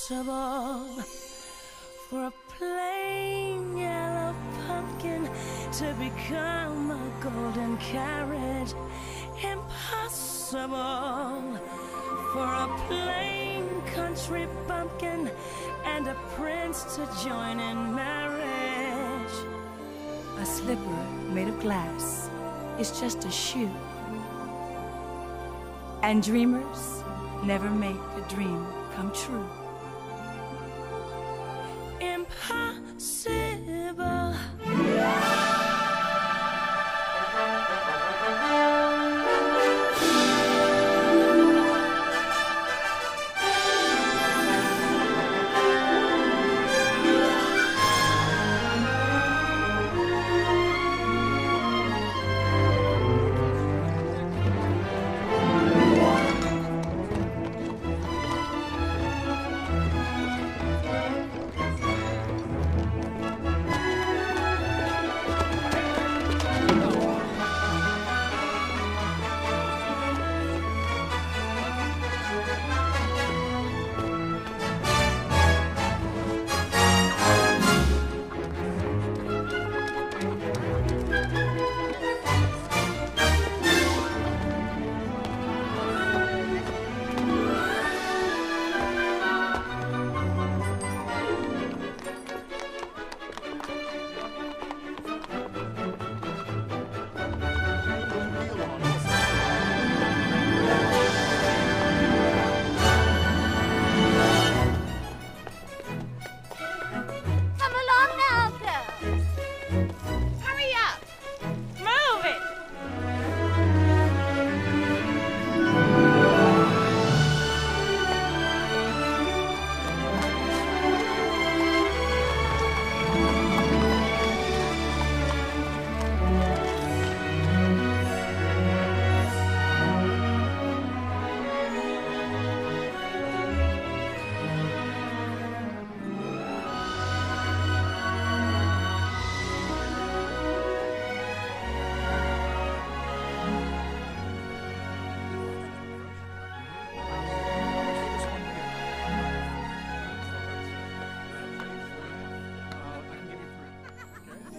impossible for a plain yellow pumpkin to become a golden carrot. Impossible for a plain country bumpkin and a prince to join in marriage. A slipper made of glass is just a shoe. And dreamers never make a dream come true. Impossible.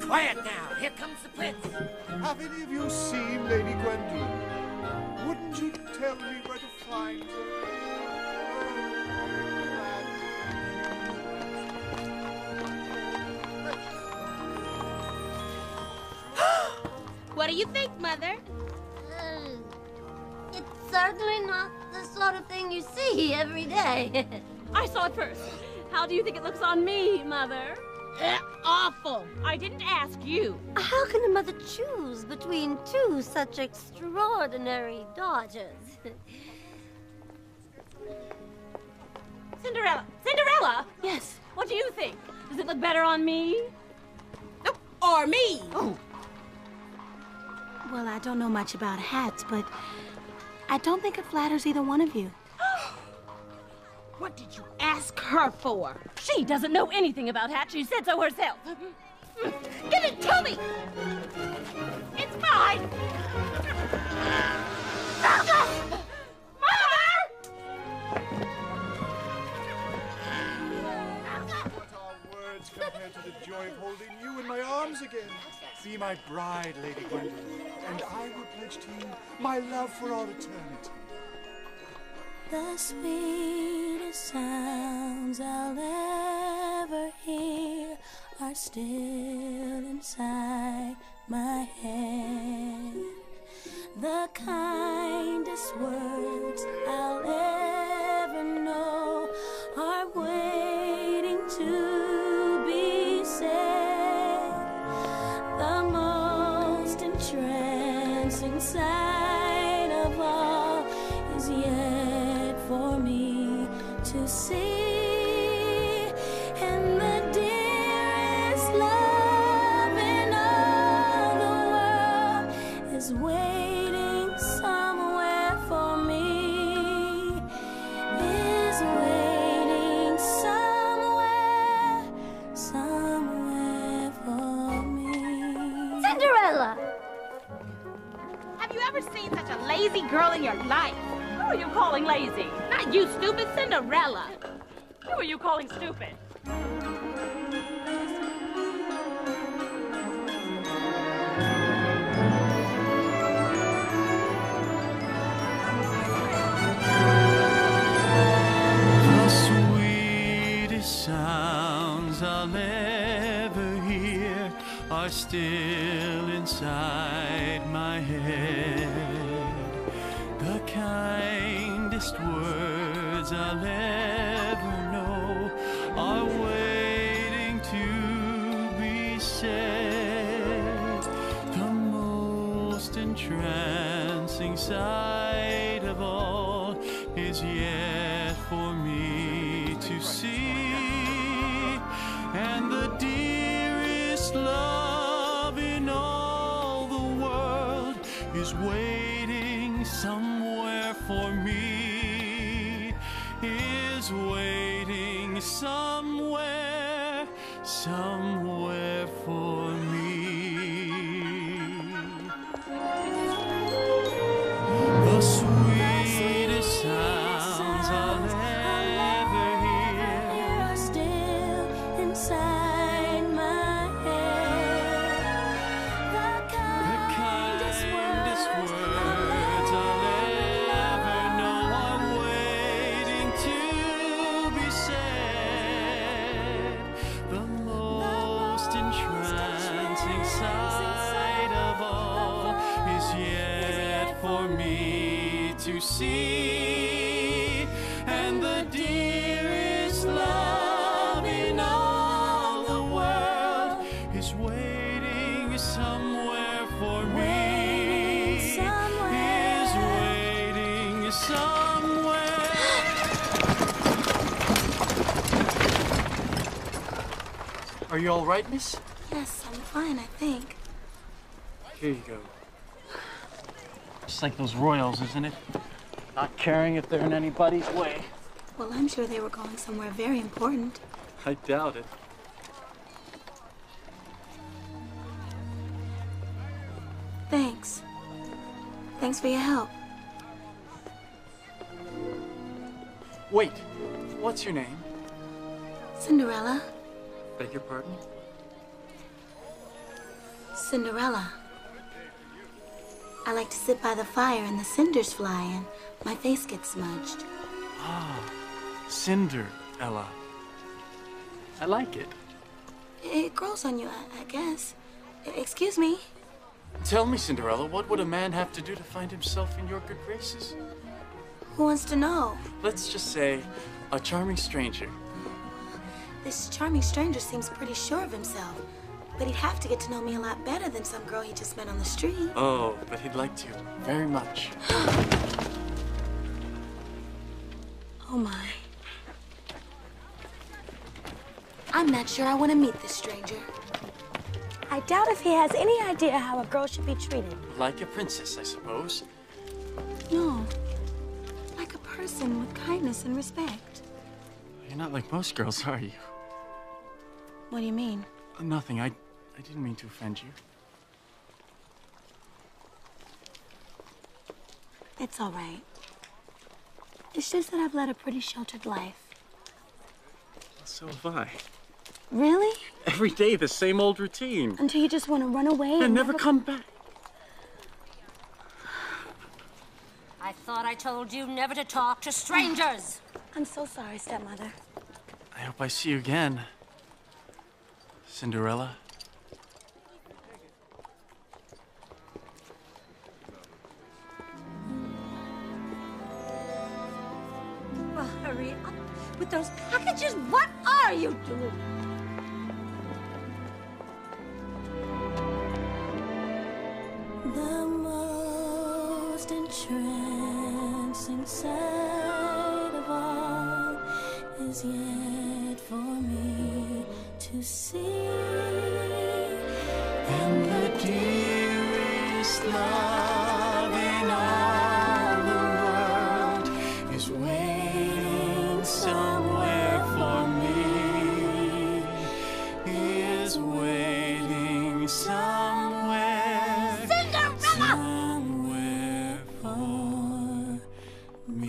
Quiet now. Here comes the prince. Have any of you seen Lady Gwendolyn? Wouldn't you tell me where to find her? What do you think, Mother? It's certainly not the sort of thing you see every day. I saw it first. How do you think it looks on me, Mother? Awful. I didn't ask you. How can a mother choose between two such extraordinary daughters? Cinderella! Cinderella! Yes. What do you think? Does it look better on me? Nope. Or me? Oh. Well, I don't know much about hats, but I don't think it flatters either one of you. What did you ask her for? She doesn't know anything about hats. She said so herself. Give it to me! It's mine! Mother! What are words compared to the joy of holding you in my arms again? Be my bride, Lady Gwendolyn, and I will pledge to you my love for all eternity. The sweetest sounds I'll ever hear are still inside my head. The kindest words I'll ever know are waiting to be said. The most entrancing sight of all is yet for me to see, and the dearest love in all the world is waiting somewhere for me, is waiting somewhere for me. Cinderella! Have you ever seen such a lazy girl in your life? Who are you calling lazy? Not you, stupid Cinderella. Who are you calling stupid? The sweetest sounds I'll ever hear are still inside my head. The kindest words I'll ever know are waiting to be said. The most entrancing sight of all is yet for me to see, and the dearest love in all the world is waiting somewhere for me, is waiting somewhere for me. The sweetest sounds I'll ever hear are still inside my head. The kindest words I'll ever know are waiting to be said. The most entrancing sight of all is yet for me to see, and the dearest love in all the world is waiting somewhere for me, is waiting somewhere. Are you all right, miss? Yes, I'm fine, I think. Here you go. Just like those royals, isn't it? Not caring if they're in anybody's way. Well, I'm sure they were going somewhere very important. I doubt it. Thanks. Thanks for your help. Wait, what's your name? Cinderella. Beg your pardon? Cinderella. I like to sit by the fire and the cinders fly and my face gets smudged. Cinderella. I like it. It grows on you, I guess. Excuse me. Tell me, Cinderella, what would a man have to do to find himself in your good graces? Who wants to know? Let's just say a charming stranger. This charming stranger seems pretty sure of himself. But he'd have to get to know me a lot better than some girl he just met on the street. Oh, but he'd like to very much. Oh my. I'm not sure I want to meet this stranger. I doubt if he has any idea how a girl should be treated. Like a princess, I suppose. No. Like a person with kindness and respect. You're not like most girls, are you? What do you mean? Nothing. I didn't mean to offend you. It's all right. It's just that I've led a pretty sheltered life. So have I. Really? Every day, the same old routine. Until you just want to run away And never come back. I thought I told you never to talk to strangers. I'm so sorry, stepmother. I hope I see you again, Cinderella. Well, hurry up with those packages. What are you doing? The most entrancing sight of all is yet for me to see. And the dearest love in all the world is waiting somewhere for me, is waiting somewhere, somewhere for me.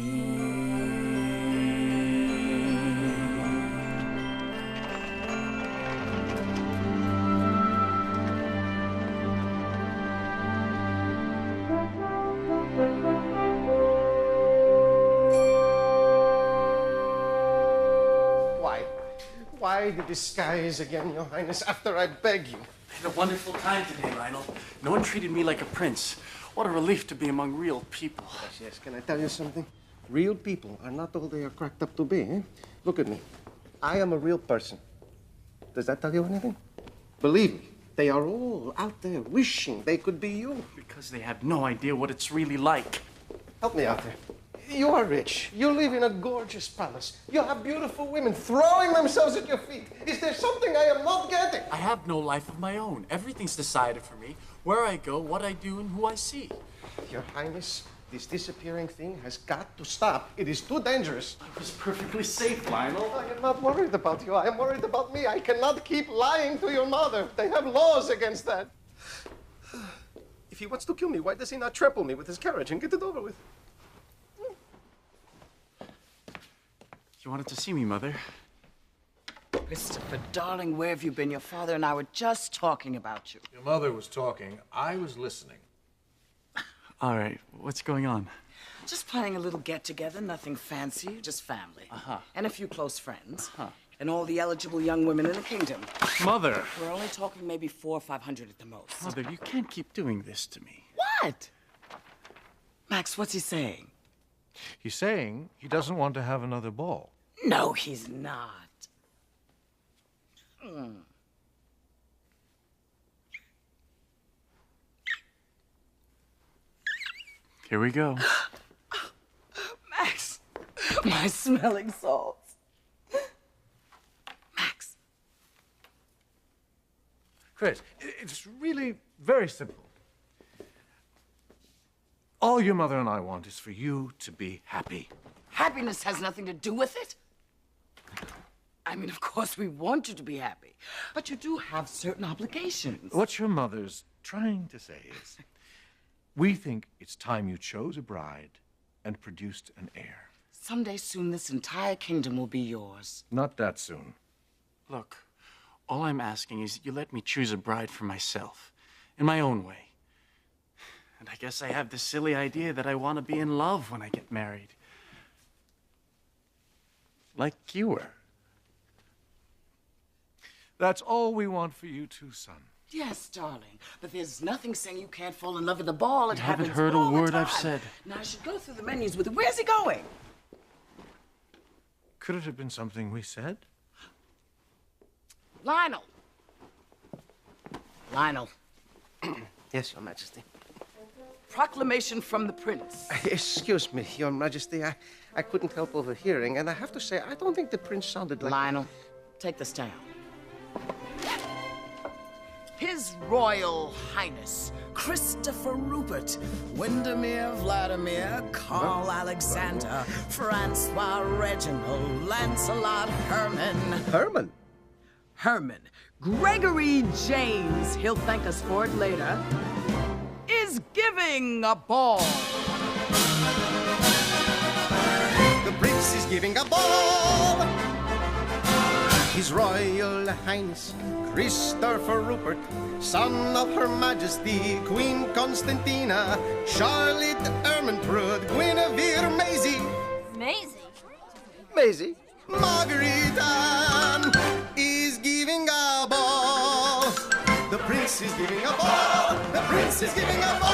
Why the disguise again, Your Highness, after I beg you? I had a wonderful time today, Lionel. No one treated me like a prince. What a relief to be among real people. Yes, yes. Can I tell you something? Real people are not all they are cracked up to be, eh? Look at me. I am a real person. Does that tell you anything? Believe me, they are all out there wishing they could be you. Because they have no idea what it's really like. Help me out there. You are rich. You live in a gorgeous palace. You have beautiful women throwing themselves at your feet. Is there something I am not getting? I have no life of my own. Everything's decided for me. Where I go, what I do, and who I see. Your Highness, this disappearing thing has got to stop. It is too dangerous. I was perfectly safe, Lionel. I am not worried about you. I am worried about me. I cannot keep lying to your mother. They have laws against that. If he wants to kill me, why does he not trample me with his carriage and get it over with? You wanted to see me, Mother? Christopher, darling, where have you been? Your father and I were just talking about you. Your mother was talking. I was listening. All right, what's going on? Just planning a little get-together, nothing fancy, just family. And a few close friends. And all the eligible young women in the kingdom. Mother! We're only talking maybe 400 or 500 at the most. Mother, you can't keep doing this to me. What? Max, what's he saying? He's saying he doesn't want to have another ball. No, he's not. Here we go. Max, my smelling salts. Max. Chris, it's really very simple. All your mother and I want is for you to be happy. Happiness has nothing to do with it. I mean, of course, we want you to be happy, but you do have certain obligations. What your mother's trying to say is, we think it's time you chose a bride and produced an heir. Someday soon, this entire kingdom will be yours. Not that soon. Look, all I'm asking is that you let me choose a bride for myself, in my own way. And I guess I have this silly idea that I want to be in love when I get married. Like you were. That's all we want for you too, son. Yes, darling, but there's nothing saying you can't fall in love with the ball. It happens heard a all the word I've time. said. Now, I should go through the menus with it. Where's he going? Could it have been something we said? Lionel. Lionel. Yes, Your Majesty. Proclamation from the prince. Excuse me, Your Majesty. I couldn't help overhearing, and I have to say, I don't think the prince sounded like... Lionel, take this down. His Royal Highness, Christopher Rupert, Windermere Vladimir, Carl Alexander, Francois Reginald, Lancelot Herman. Herman? Herman. Gregory James, he'll thank us for it later, is giving a ball. The prince is giving a ball. His Royal Highness, Christopher Rupert, son of Her Majesty, Queen Constantina, Charlotte Ermentrude, Guinevere Maisie. Maisie? Maisie? Marguerite Anne is giving a ball. The prince is giving a ball. The prince is giving a ball.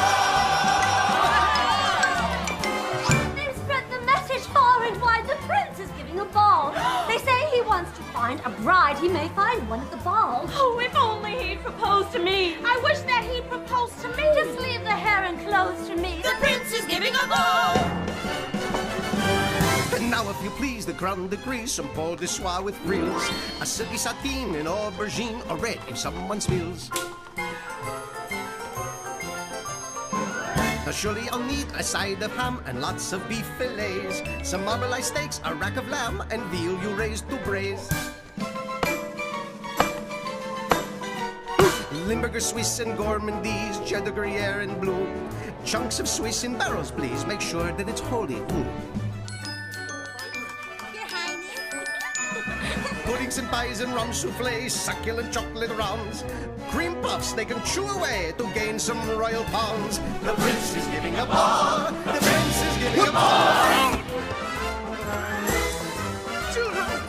They've spread the message far and wide. The prince is giving a ball. They say he wants to find a bride. He may find one at the ball. Oh, if only he'd proposed to me. I wish that he'd propose to me. Just leave the hair and clothes to me. The prince is giving a ball. And now, if you please, the Grand de Gris, some Paul de Soie with frills, a silky sateen, an aubergine, or red if someone spills. Now surely I'll need a side of ham and lots of beef fillets, some marbleized steaks, a rack of lamb, and veal you raised to braise. Limburger Swiss and gourmandise, cheddar Gruyere and blue, chunks of Swiss in barrels, please. Make sure that it's wholly too. Puddings and pies and rum soufflés, succulent chocolate rounds, cream puffs they can chew away to gain some royal pounds. The prince is giving a ball. The prince is giving a ball. Children.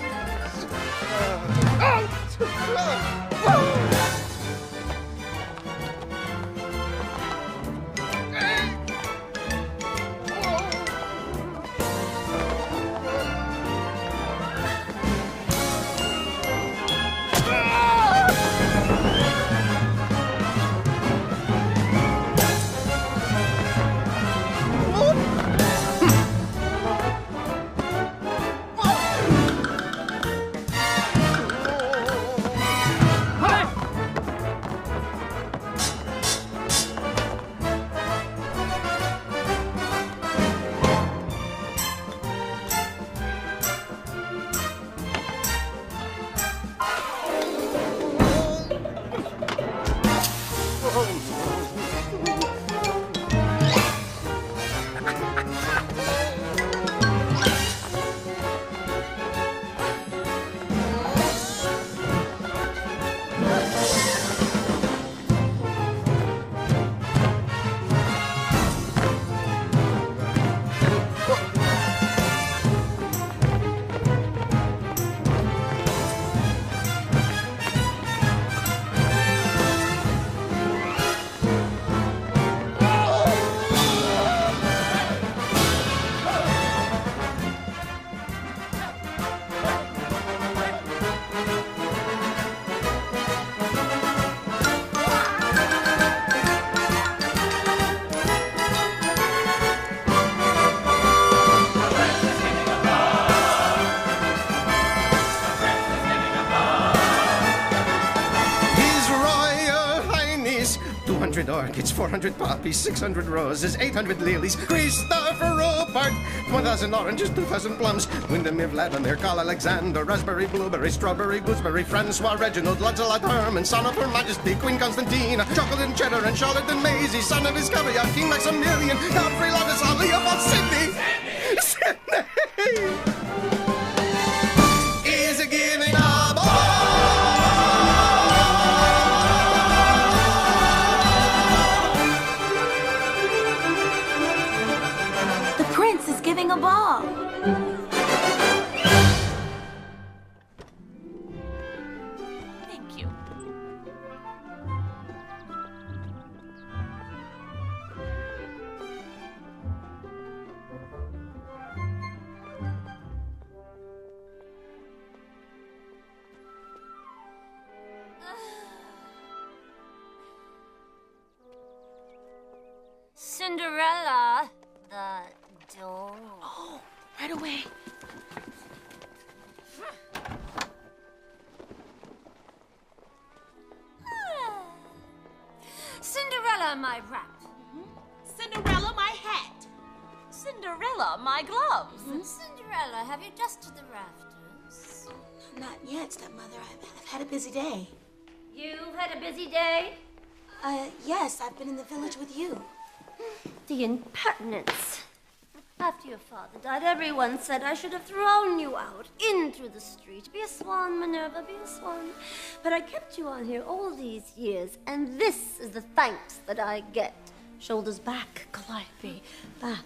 orchids, 400 poppies, 600 roses, 800 lilies, Christopher Robert, 1,000 oranges, 2,000 plums, Windermere, Vladimir, Carl Alexander, raspberry, blueberry, strawberry, gooseberry, Francois, Reginald, Lancelot Herman, son of Her Majesty, Queen Constantina, chocolate and cheddar, and Charlotte and Maisie, son of his caviar, King Maximilian, Godfrey, Ladislaw, Leopold, Sydney. Sydney! Is it giving a ball? The prince is giving a ball. Thank you. Cinderella, the door. Oh, right away. Cinderella, my wrap. Cinderella, my hat. Cinderella, my gloves. Cinderella, have you dusted the rafters? Not yet, stepmother. I've had a busy day. You've had a busy day? Yes, I've been in the village with you. The impertinence. After your father died, everyone said I should have thrown you out into the street. Be a swan, Minerva, be a swan. But I kept you on here all these years, and this is the thanks that I get. Shoulders back, Calliope, back.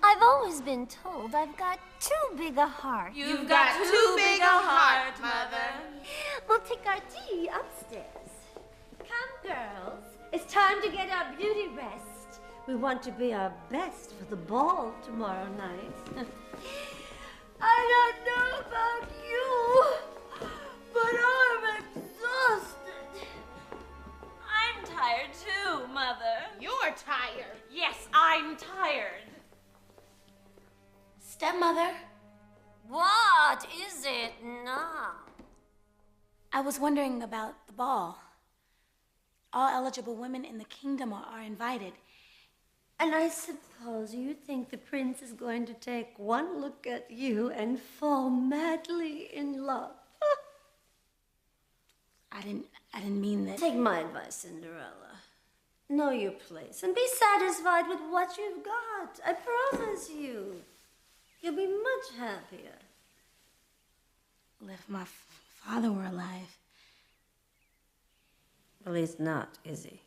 I've always been told I've got too big a heart. You've got too big a heart, Mother. We'll take our tea upstairs. Come, girls. It's time to get our beauty rest. We want to be our best for the ball tomorrow night. I don't know about you, but I'm exhausted. I'm tired too, Mother. You're tired. Yes, I'm tired. Stepmother, What is it now? I was wondering about the ball. All eligible women in the kingdom are invited. And I suppose you think the prince is going to take one look at you and fall madly in love. I didn't mean that. Take my advice, Cinderella. Know your place and be satisfied with what you've got. I promise you. You'll be much happier. Well, if my father were alive. Well, he's not, is he?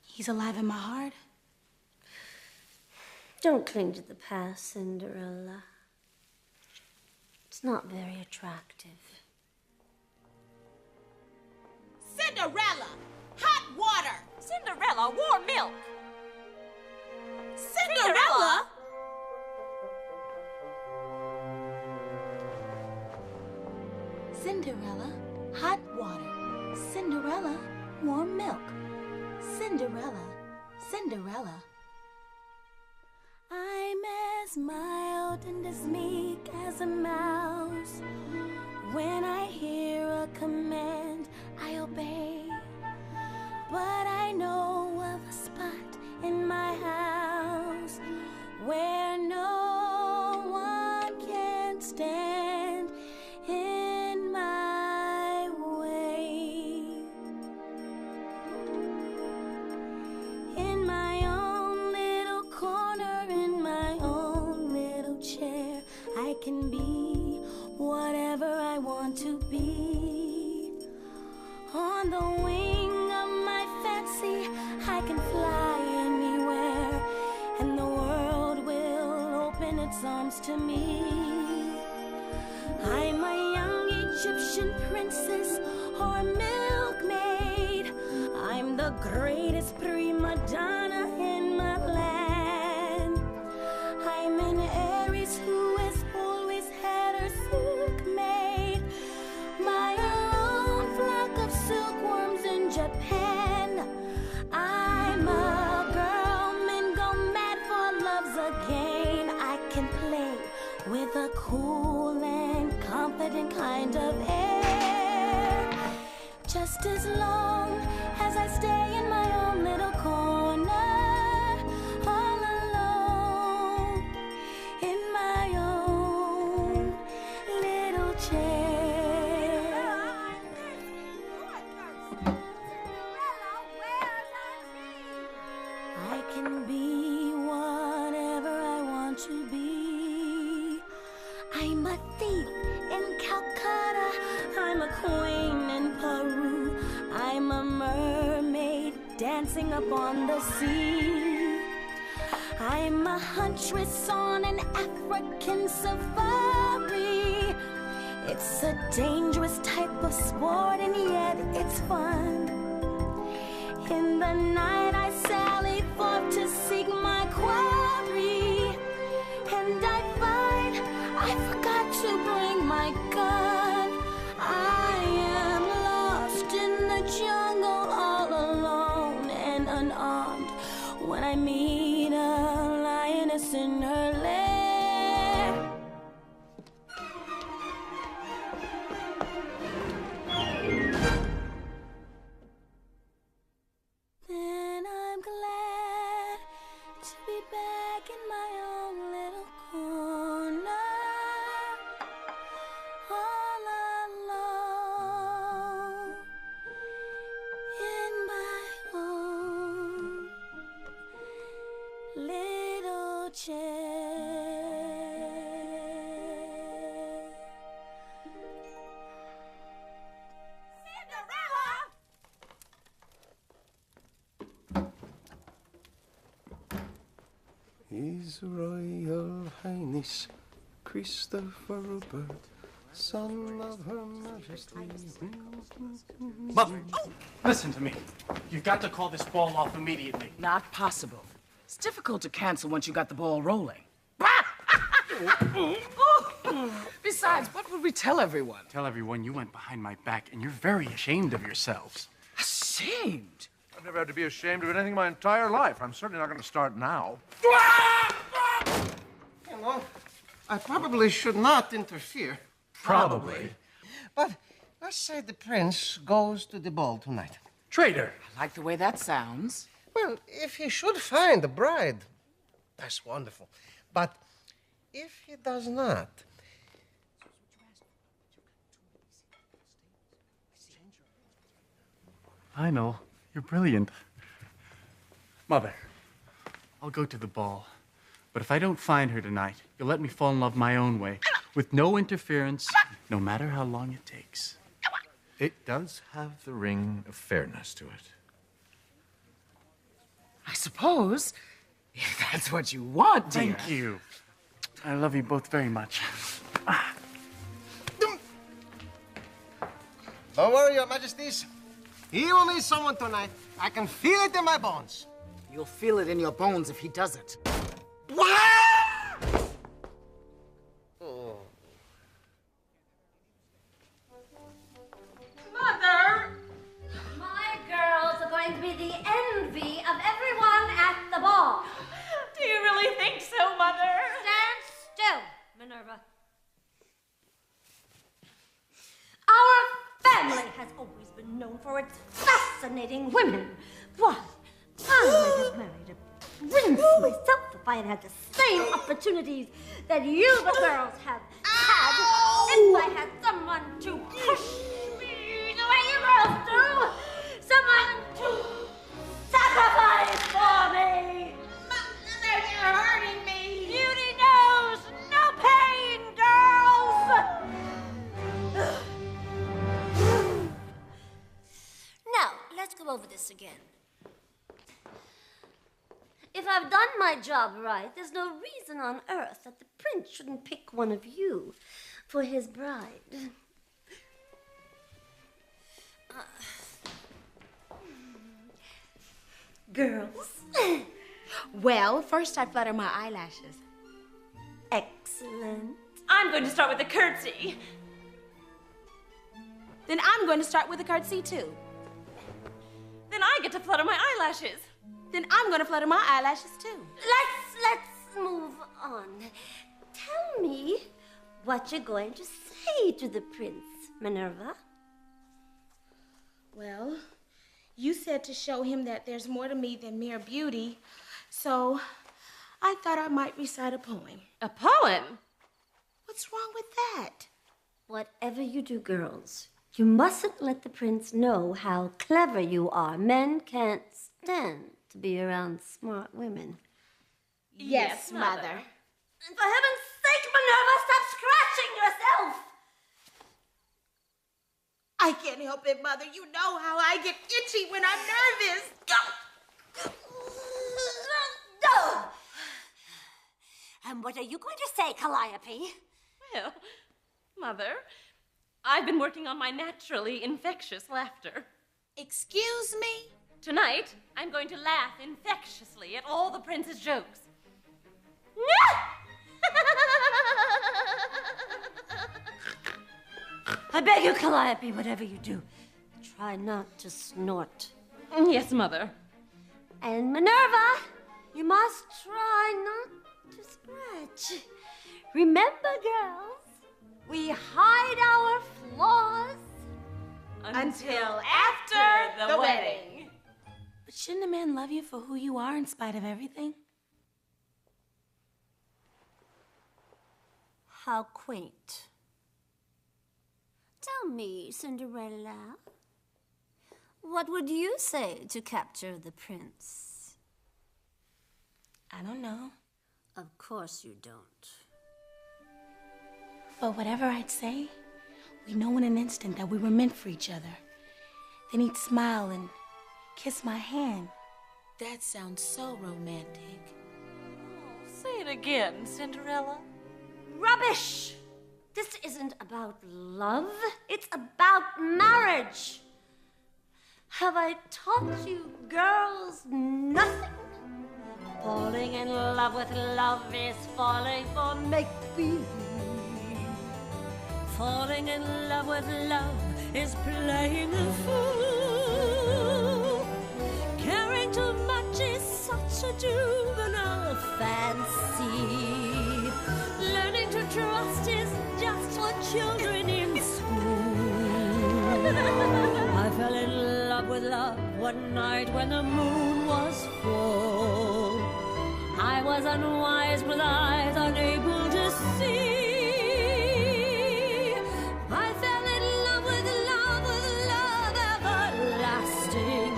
He's alive in my heart. Don't cling to the past, Cinderella. It's not very attractive. Cinderella, hot water. Cinderella, warm milk. Cinderella? Cinderella, hot water. Cinderella, warm milk. Cinderella, Cinderella. I'm as mild and as meek as a mouse. When I hear a command, I obey. But I know of a spot in my house where no one can stand in my way. In my own little corner, in my own little chair, I can be whatever I want to be. On the wing of my fancy, I can fly anywhere, and the world will open its arms to me. I'm a young Egyptian princess or a milkmaid. I'm the greatest prima donna in my land. I'm an heiress who has always had her silk made. My own flock of silkworms in Japan. I'm a girl, men go mad for love's a game. I can play with a cool and confident kind of air. just as long as I stay in my own little corner, all alone, in my own little chair. I can be whatever I want to be. I'm a thief in Calcutta, I'm a queen in Peru, I'm a mermaid dancing upon the sea. I'm a huntress on an African safari. It's a dangerous type of sport and yet it's fun. In the night I sally forth to seek my quarry, and I find I forgot to bring my gun. I am lost in the jungle all alone and unarmed when I meet a lioness in her lair. Then I'm glad to be back in my own little corner, all alone, in my own little chair. Cinderella! His Royal Highness Christopher Robert, son of Her Majesty. Mother, listen to me. You've got to call this ball off immediately. Not possible. It's difficult to cancel once you got the ball rolling. Besides, what would we tell everyone? Tell everyone you went behind my back and you're very ashamed of yourselves. Ashamed? I've never had to be ashamed of anything my entire life. I'm certainly not going to start now. You know, I probably should not interfere. Probably. But let's say the prince goes to the ball tonight. Traitor. I like the way that sounds. Well, if he should find a bride, that's wonderful. But if he does not, I know. You're brilliant. Mother, I'll go to the ball. But if I don't find her tonight, you'll let me fall in love my own way, with no interference, no matter how long it takes. It does have the ring of fairness to it. I suppose, if that's what you want, dear. Thank you. I love you both very much. don't worry, Your Majesties. He will meet someone tonight. I can feel it in my bones. You'll feel it in your bones if he doesn't. Mother! My girls are going to be the envy of everyone at the ball. Do you really think so, Mother? Stand still, Minerva. Our family has always been known for its fascinating women. Why, I would have married a prince myself if I had had the same opportunities that you the girls have had. If I had someone to push me the way you girls do. Someone to sacrifice for me. Mother, you're hurting me. Beauty knows no pain, girls. Now, let's go over this again. If I've done my job right, there's no reason on earth that the prince shouldn't pick one of you for his bride. Girls. Well, first I flutter my eyelashes. Excellent. I'm going to start with a curtsy. Then I'm going to start with a curtsy, too. Then I get to flutter my eyelashes. Then I'm going to flutter my eyelashes, too. Let's move on. Tell me what you're going to say to the prince, Minerva. Well, you said to show him that there's more to me than mere beauty, so I thought I might recite a poem. A poem? What's wrong with that? Whatever you do, girls, you mustn't let the prince know how clever you are. Men can't stand to be around smart women. Yes, Mother. And for heaven's sake, Minerva, stop scratching yourself! I can't help it, Mother. You know how I get itchy when I'm nervous. And what are you going to say, Calliope? Well, Mother, I've been working on my naturally infectious laughter. Excuse me? Tonight, I'm going to laugh infectiously at all the prince's jokes. I beg you, Calliope, whatever you do, try not to snort. Yes, Mother. And Minerva, you must try not to scratch. Remember, girls, we hide our flaws Until after the wedding. But shouldn't a man love you for who you are in spite of everything? How quaint. Tell me, Cinderella, what would you say to capture the prince? I don't know. Of course you don't. But whatever I'd say, we know in an instant that we were meant for each other. Then he'd smile and kiss my hand. That sounds so romantic. Say it again, Cinderella. Rubbish! This isn't about love. It's about marriage. Have I taught you girls nothing? Falling in love with love is falling for make-believe. Falling in love with love is playing a fool. Caring too much is such a juvenile fancy. Learning to trust is just for children in school. I fell in love with love one night when the moon was full. I was unwise with eyes unable to see. I fell in love with love everlasting.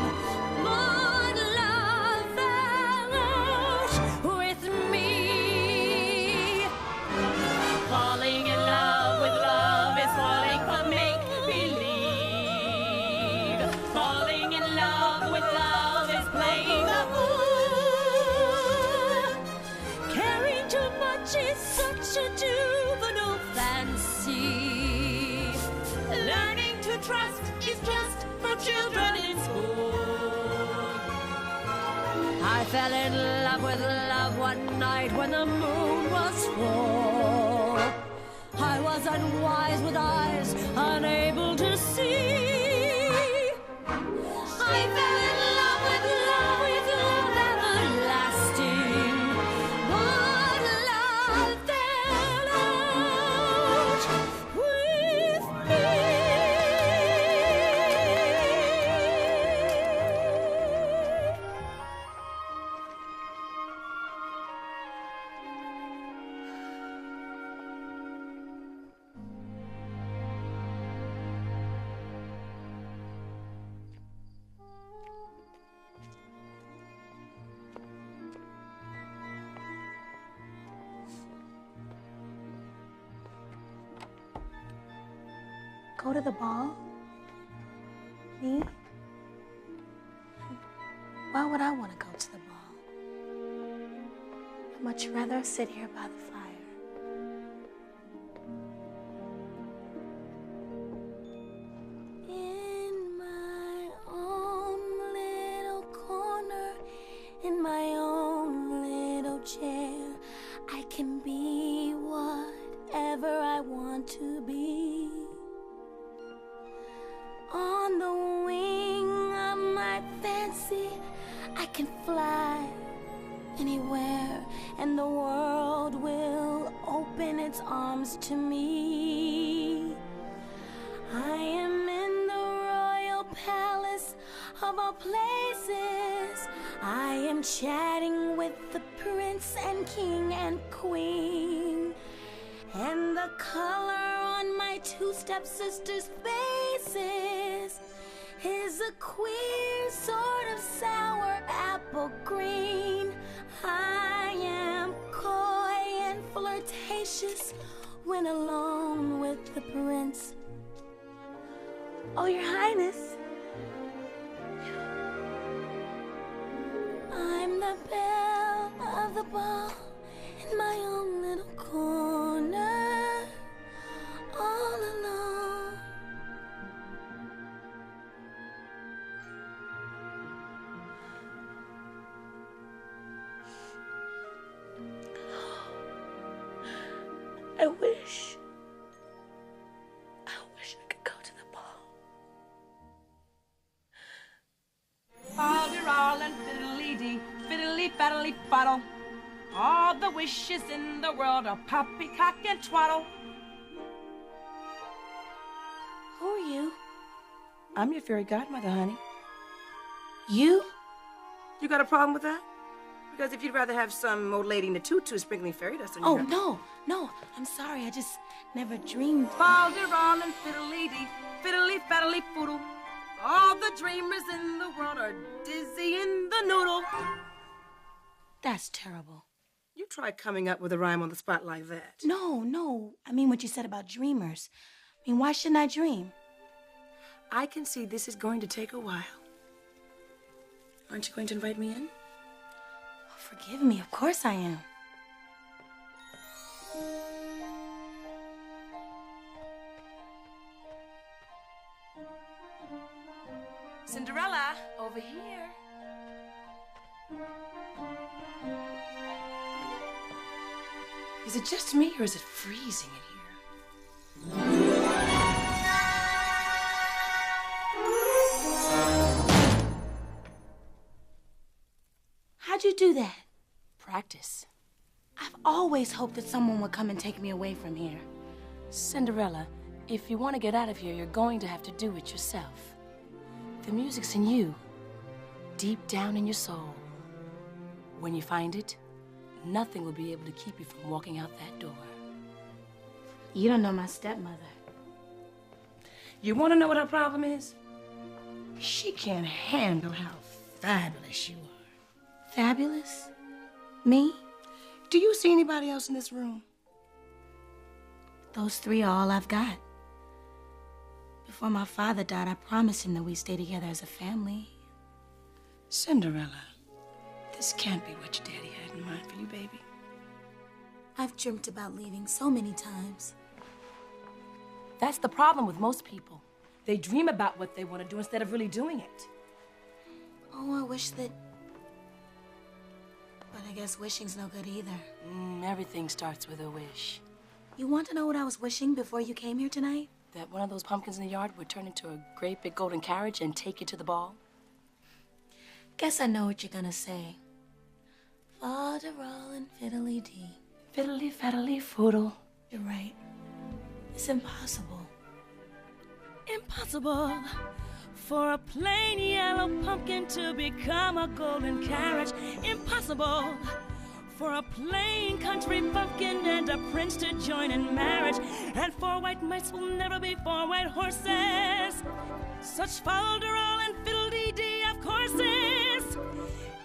But love vanished with me. Falling in love with love is falling for make-believe. Falling in love with love is playing the fool. Caring too much is such a juvenile fancy. Learning to trust is just for children in school. I fell in love with love one night when the moon was full. I was unwise with eyes unable to see. I fell in love with love everlasting. But love vanished with me. Go to the ball? Me? Why would I want to go to the ball? I'd much rather sit here by the fire. In my own little corner, in my own little chair, I can be whatever I want to be. On the wing of my fancy, I can fly anywhere, and the world will open its arms to me. I am in the royal palace. all places. I am chatting with the prince and king and queen. And the color on my two stepsisters' faces is a queer sort of sour apple green. I am coy and flirtatious when alone with the prince. Oh, Your Highness. I'm the belle of the ball in my own little corner, all alone. I wish I could go to the ball. Fal-de-ral and fiddly-dee, fiddly-faddly-fuddle. All the wishes in the world are poppycock and twaddle. Who are you? I'm your fairy godmother, honey. You? You got a problem with that? Because if you'd rather have some old lady in a tutu sprinkling fairy dust on your hair. No, I'm sorry. I just never dreamed. Fal-de-ral and fiddly-dee, fiddly-faddly-foodle. All the dreamers in the world are dizzy in the noodle. That's terrible. You try coming up with a rhyme on the spot like that. No. I mean what you said about dreamers. I mean, why shouldn't I dream? I can see this is going to take a while. Aren't you going to invite me in? Oh, forgive me. Of course I am. Cinderella, over here. Is it just me, or is it freezing in here? How'd you do that? Practice. I've always hoped that someone would come and take me away from here. Cinderella, if you want to get out of here, you're going to have to do it yourself. The music's in you, deep down in your soul. When you find it, nothing will be able to keep you from walking out that door. You don't know my stepmother. You want to know what her problem is? She can't handle how fabulous you are. Fabulous? Me? Do you see anybody else in this room? Those three are all I've got. Before my father died, I promised him that we'd stay together as a family. Cinderella, this can't be what your daddy had in mind for you, baby. I've dreamt about leaving so many times. That's the problem with most people. They dream about what they want to do instead of really doing it. Oh, I wish that... But I guess wishing's no good either. Everything starts with a wish. You want to know what I was wishing before you came here tonight? That one of those pumpkins in the yard would turn into a great big golden carriage and take you to the ball? Guess I know what you're gonna say. Fal-de-ral and fiddly-dee. Fiddly-faddly-foodle. You're right. It's impossible. Impossible for a plain yellow pumpkin to become a golden carriage. Impossible for a plain country bumpkin and a prince to join in marriage. And 4 white mice will never be 4 white horses. Such fal-de-ral and fiddle-dee-dee, of course, is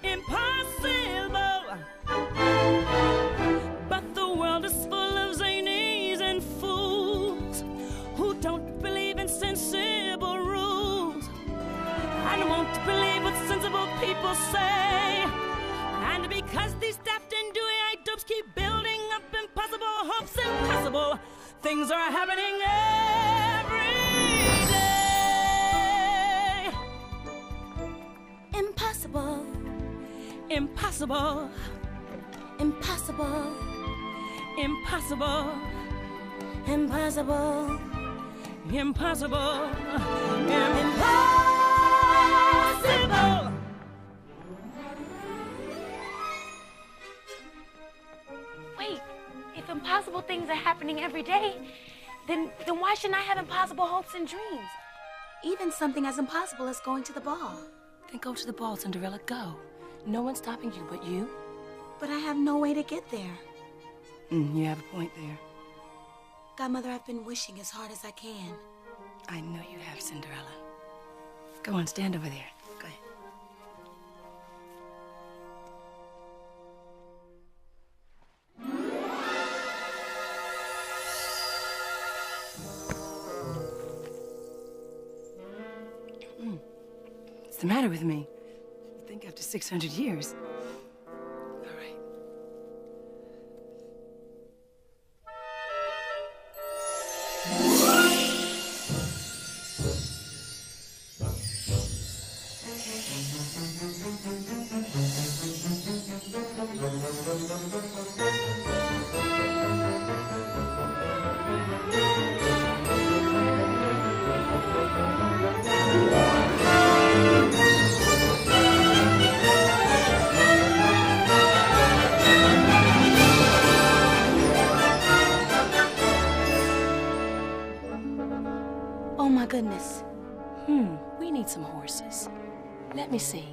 impossible. But the world is full of zanies and fools who don't believe in sensible rules and won't believe what sensible people say. And because these daft and dewy-eyed dopes keep building up impossible hopes, impossible things are happening every day. Impossible. Impossible. Impossible. Impossible. Impossible. Impossible. Impossible. Wait, if impossible things are happening every day, then why shouldn't I have impossible hopes and dreams? Even something as impossible as going to the ball. Then go to the ball, Cinderella. Go. No one's stopping you but you. But I have no way to get there. You have a point there. Godmother, I've been wishing as hard as I can. I know you have, Cinderella. Go on, stand over there. Go ahead. What's the matter with me? You think after 600 years? All right. Oh my goodness. We need some horses. Let me see.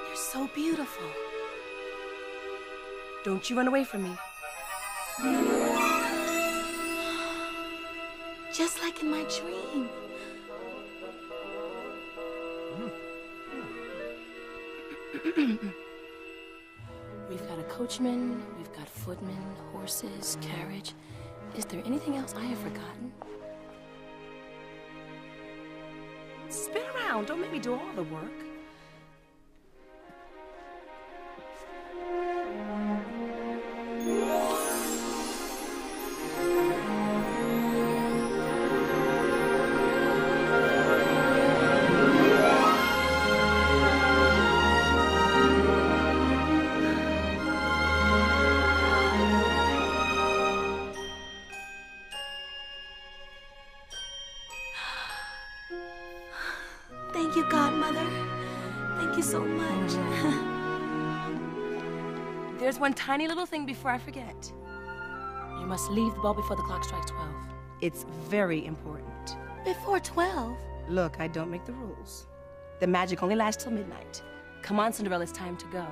They're so beautiful. Don't you run away from me. Just like in my dream. We've got a coachman, we've got footmen, horses, carriage. Is there anything else I have forgotten? Spin around. Don't make me do all the work. Thank you, Godmother. Thank you so much. There's one tiny little thing before I forget. You must leave the ball before the clock strikes 12. It's very important. Before 12? Look, I don't make the rules. The magic only lasts till midnight. Come on, Cinderella, it's time to go.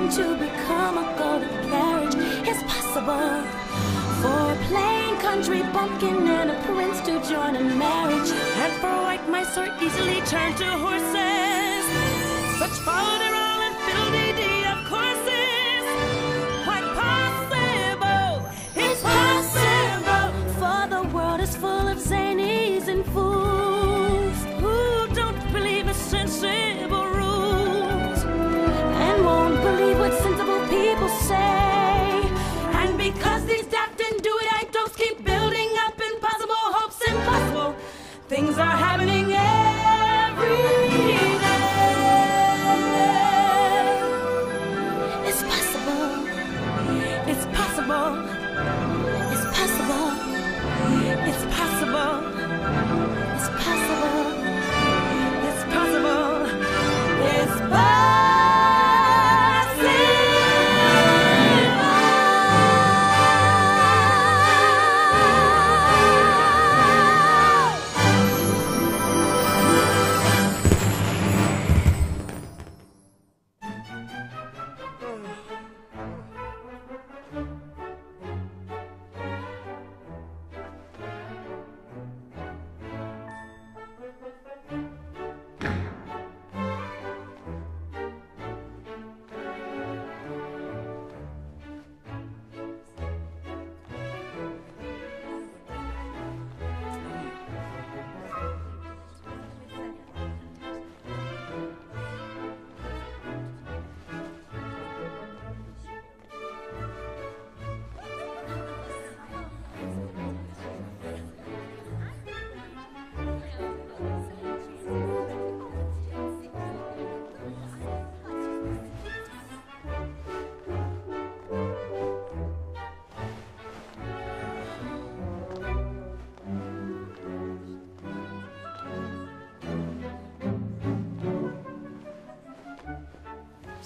To become a golden carriage. It's possible for a plain country bumpkin and a prince to join in marriage. And for white mice are easily turned to horses. Such fodderall and fiddle-dee-dee, of course, is quite possible. It's possible, for the world is full of zanies and fools who don't believe in sensible rules and won't believe what sensible people say. And because these daft and do-it-I don'ts keep building up impossible hopes, impossible things are happening every day.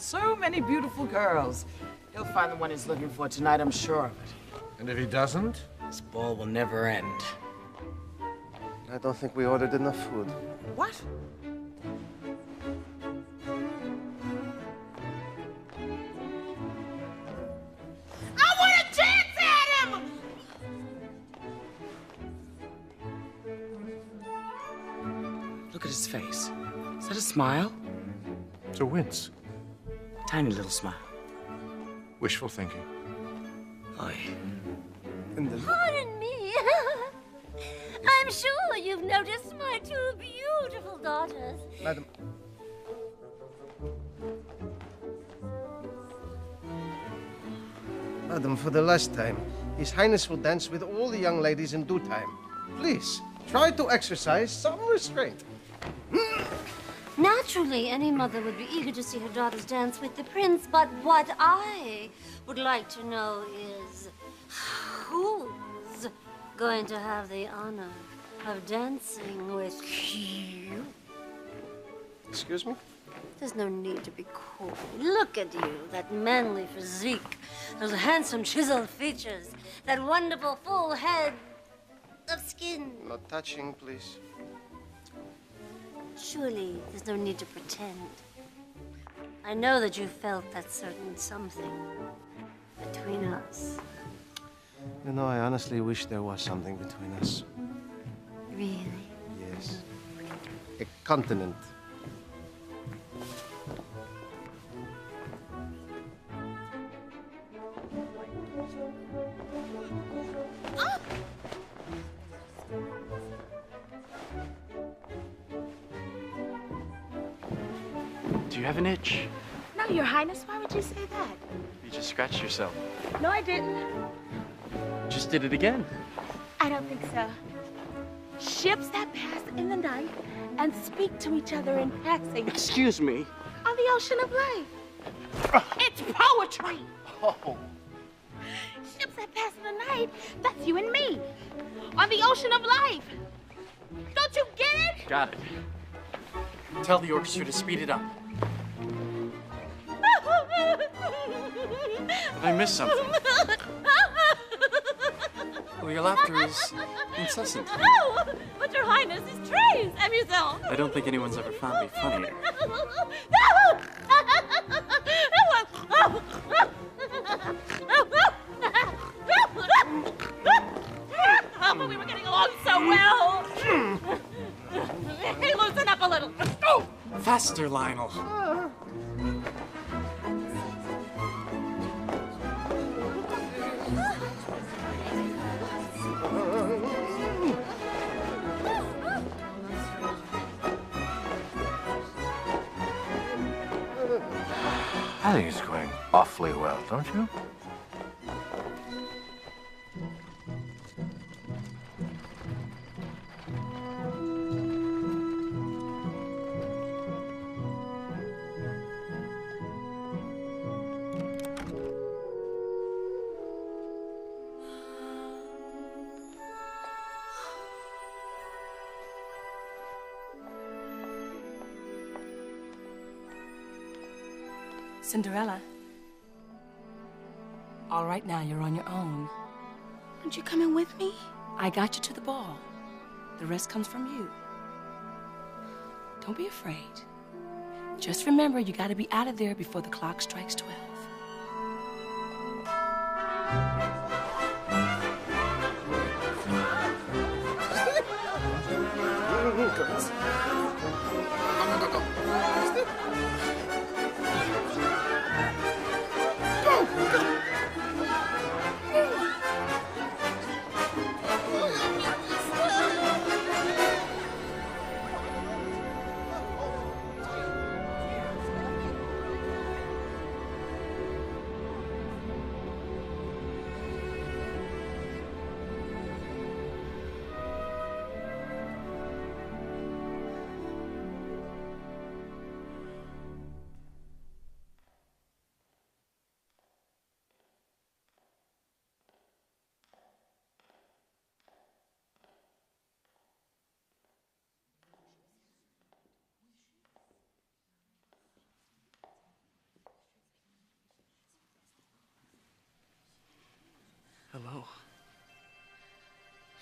So many beautiful girls. He'll find the one he's looking for tonight, I'm sure of it. And if he doesn't? This ball will never end. I don't think we ordered enough food. What? I want a chance at him! Look at his face. Is that a smile? It's a wince. Tiny little smile. Wishful thinking. Oy. Pardon me. I'm sure you've noticed my two beautiful daughters. Madam. Madam, for the last time, His Highness will dance with all the young ladies in due time. Please, try to exercise some restraint. Naturally, any mother would be eager to see her daughters dance with the prince, but what I would like to know is who's going to have the honor of dancing with you? Excuse me? There's no need to be coy. Look at you, that manly physique, those handsome chiseled features, that wonderful full head of skin. No touching, please. Surely there's no need to pretend. I know that you felt that certain something between us. You know, I honestly wish there was something between us. Really? Yes. A continent. Do you have an itch? No, Your Highness, why would you say that? You just scratched yourself. No, I didn't. Just did it again. I don't think so. Ships that pass in the night and speak to each other in passing Excuse me. on the ocean of life. It's poetry. Oh. Ships that pass in the night, that's you and me. On the ocean of life. Don't you get it? Got it. Tell the orchestra to speed it up. Have I missed something? Well, your laughter is incessant. Oh, but Your Highness is trained, amusant. I don't think anyone's ever found me funnier. Oh, but we were getting along so well. Hey, loosen up a little. Oh! Faster, Lionel. I think it's going awfully well, don't you? Cinderella. All right, now you're on your own. Aren't you coming with me? I got you to the ball. The rest comes from you. Don't be afraid. Just remember, you gotta be out of there before the clock strikes 12.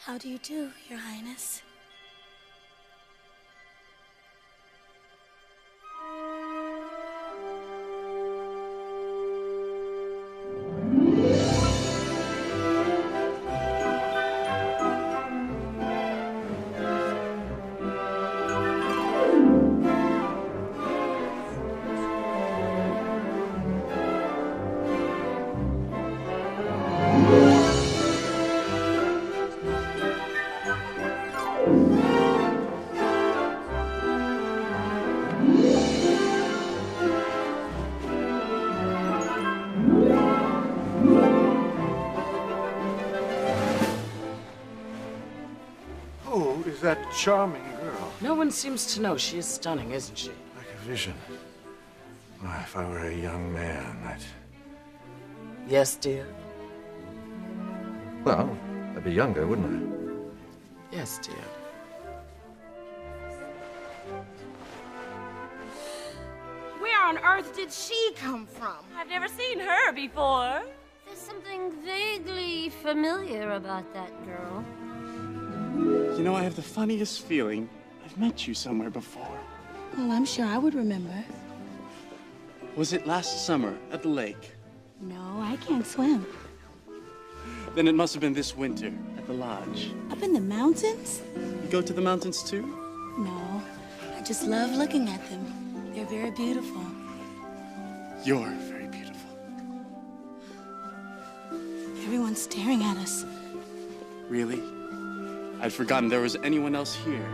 How do you do, Your Highness? Who is that charming girl? No one seems to know. She is stunning, isn't she? Like a vision. Why, if I were a young man, I'd... Yes, dear? Well, I'd be younger, wouldn't Yes, dear. Where on earth did she come from? I've never seen her before. There's something vaguely familiar about that girl. You know, I have the funniest feeling I've met you somewhere before. Well, I'm sure I would remember. Was it last summer at the lake? No, I can't swim. Then it must have been this winter at the lodge. Up in the mountains? You go to the mountains too? No, I just love looking at them. They're very beautiful. You're very beautiful. Everyone's staring at us. Really? I'd forgotten there was anyone else here.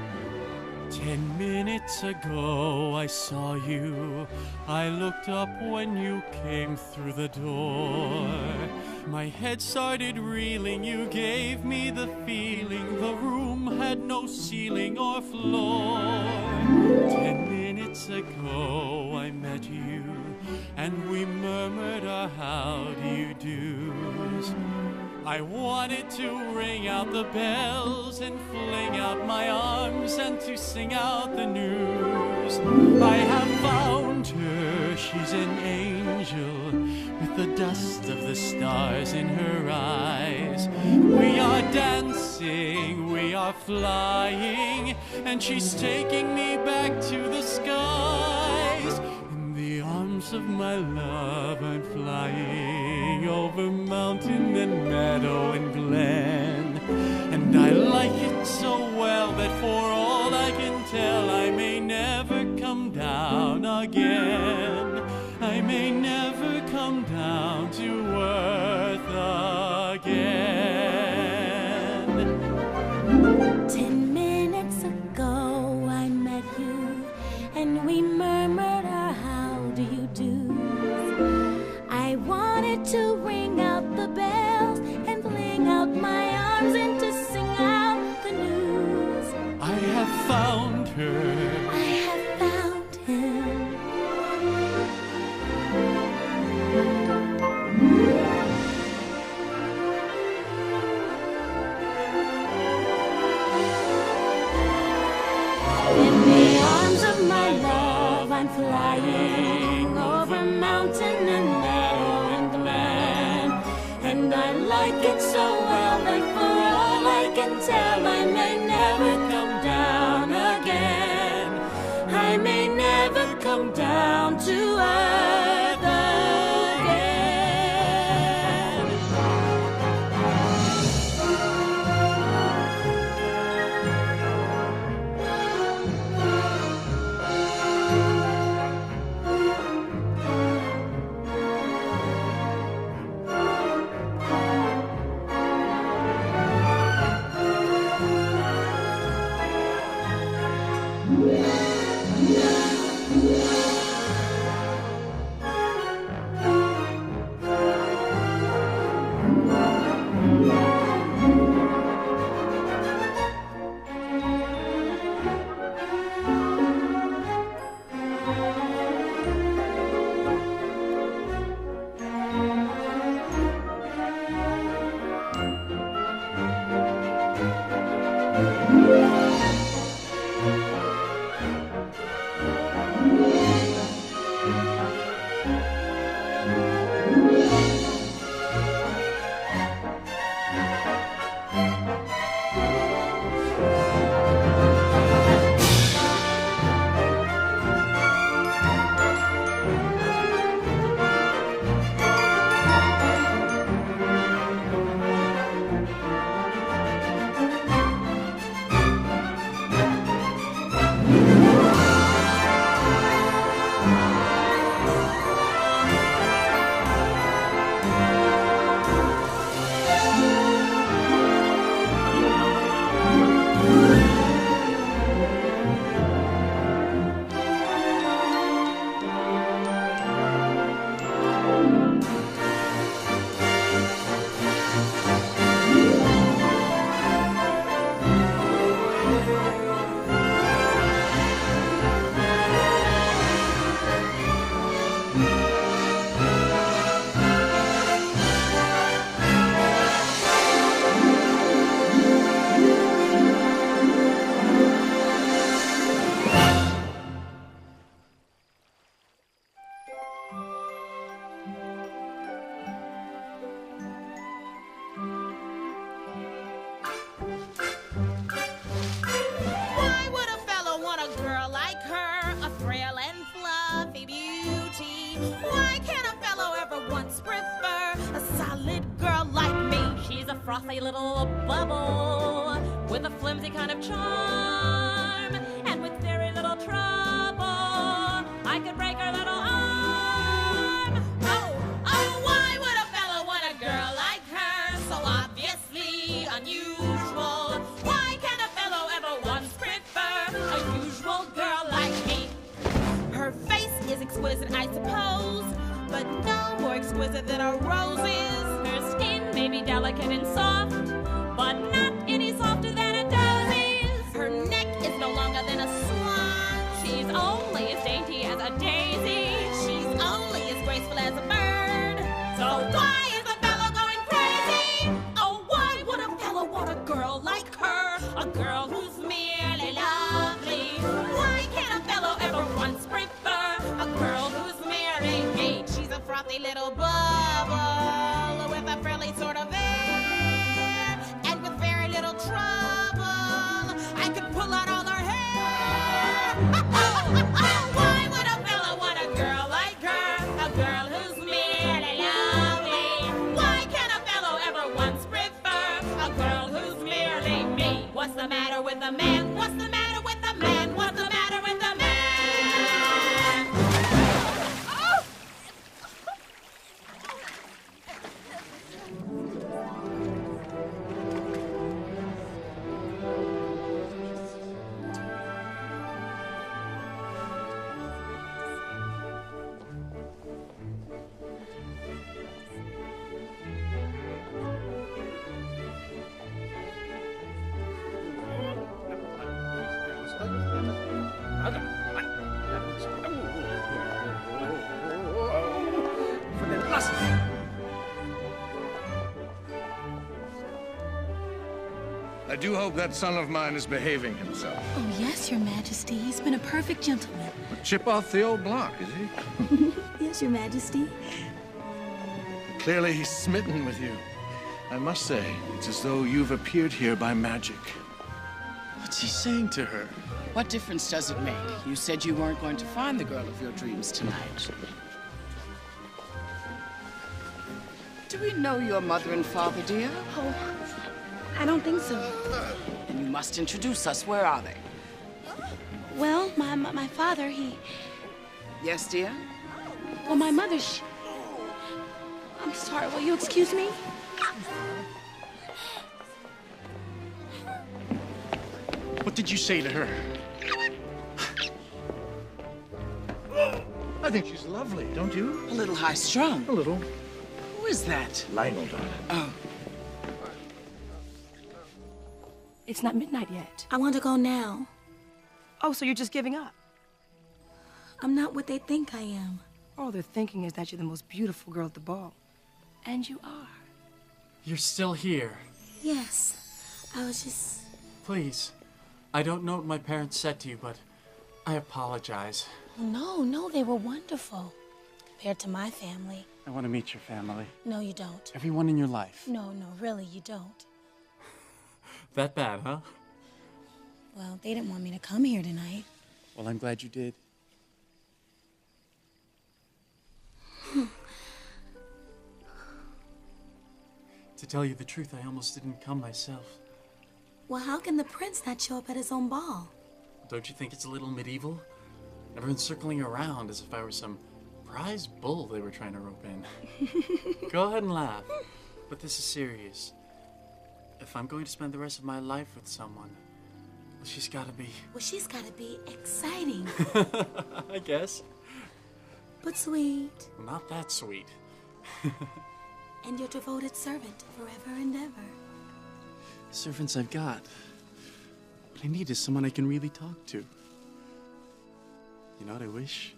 10 minutes ago I saw you. I looked up when you came through the door. My head started reeling, you gave me the feeling the room had no ceiling or floor. 10 minutes ago I met you, and we murmured our how do you do's. I wanted to ring out the bells and fling out my arms and to sing out the news. I have found her, she's an angel with the dust of the stars in her eyes. We are dancing, we are flying, and she's taking me back to the skies. In the arms of my love I'm flying over mountain and meadow and glen. And I like it so well that for all I can tell I may never come down again. I may never come down to earth again. 10 minutes ago I met you, and we murmured our how do you do. I wanted to ring out the bells and fling out my arms and to sing out the news. I have found her. I have found him. In the arms of my love I'm flying over mountain and meadow and glen. And I like it so well that for all I can tell I may never come down again. I may never come down to earth again. pretty beauty. Why can't a fellow ever once prefer a solid girl like me? She's a frothy little bubble with a flimsy kind of charm, and with very little trouble, I could break her little arm. Oh, why would a fellow want a girl like her? So obviously unusual. Why can't a fellow ever once prefer a usual girl like me? Her face is exquisite, I suppose, but no more exquisite than a rose is. Her skin may be delicate and soft, but not any softer than a daisy's. Her neck is no longer than a swan. She's only as dainty as a daisy. She's only as graceful as a bird. So Why is a fellow going crazy? Oh, why would a fellow want a girl like her? A girl who's merely lovely. Why can't a fellow ever once prefer a girl who's merely me? She's a frothy little bubble with a frilly sort of air, and with very little trouble, I could pull out all her hair. Why would a fellow want a girl like her? A girl who's merely lovely. Why can't a fellow ever once prefer a girl who's merely me? What's the matter with the man? What's the matter with the man? What's the matter with the man? I do hope that son of mine is behaving himself. Oh, yes, Your Majesty. He's been a perfect gentleman. Chip off the old block, is he? Yes, Your Majesty. Clearly he's smitten with you. I must say, it's as though you've appeared here by magic. What's he saying to her? What difference does it make? You said you weren't going to find the girl of your dreams tonight. Do we know your mother and father, dear? Oh, I don't think so. Then you must introduce us. Where are they? Well, my father, he... Yes, dear? Well, my mother, I'm sorry, will you excuse me? What did you say to her? I think she's lovely, don't you? A little high-strung. A little. Who is that? Lionel, darling. Oh. It's not midnight yet. I want to go now. Oh, so you're just giving up? I'm not what they think I am. All they're thinking is that you're the most beautiful girl at the ball. And you are. You're still here. Yes, I was just... Please. I don't know what my parents said to you, but I apologize. No, they were wonderful. Compared to my family. I want to meet your family. No, you don't. Everyone in your life. No, really, you don't. That bad, huh? Well, they didn't want me to come here tonight. Well, I'm glad you did. To tell you the truth, I almost didn't come myself. Well, how can the prince not show up at his own ball? Don't you think it's a little medieval? Everyone's circling around as if I were some prize bull they were trying to rope in. Go ahead and laugh. But this is serious. If I'm going to spend the rest of my life with someone, well, she's got to be... Well, she's got to be exciting. I guess. But sweet. Not that sweet. And your devoted servant forever and ever. The servants I've got. What I need is someone I can really talk to. You know what I wish?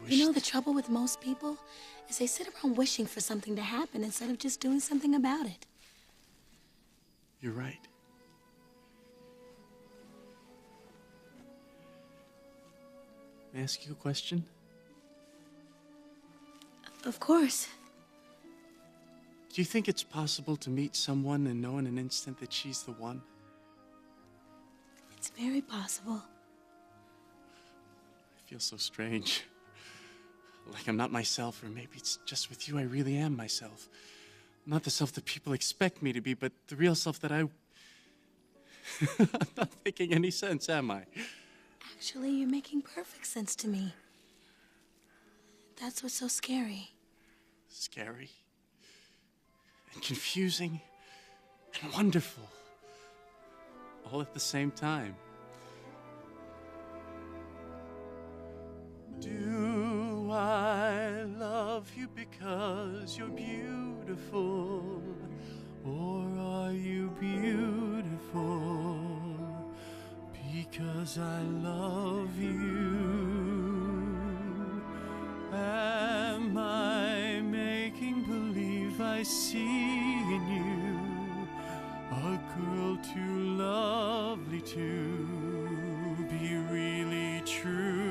You know, the trouble with most people is they sit around wishing for something to happen instead of just doing something about it. You're right. May I ask you a question? Of course. Do you think it's possible to meet someone and know in an instant that she's the one? It's very possible. I feel so strange. Like I'm not myself, or maybe it's just with you I really am myself. Not the self that people expect me to be, but the real self that I'm not making any sense, am I? Actually, you're making perfect sense to me. That's what's so scary. Scary and confusing and wonderful, all at the same time. Do I love you because you're beautiful, or are you beautiful because I love you? Am I making believe I see in you a girl too lovely to be really true?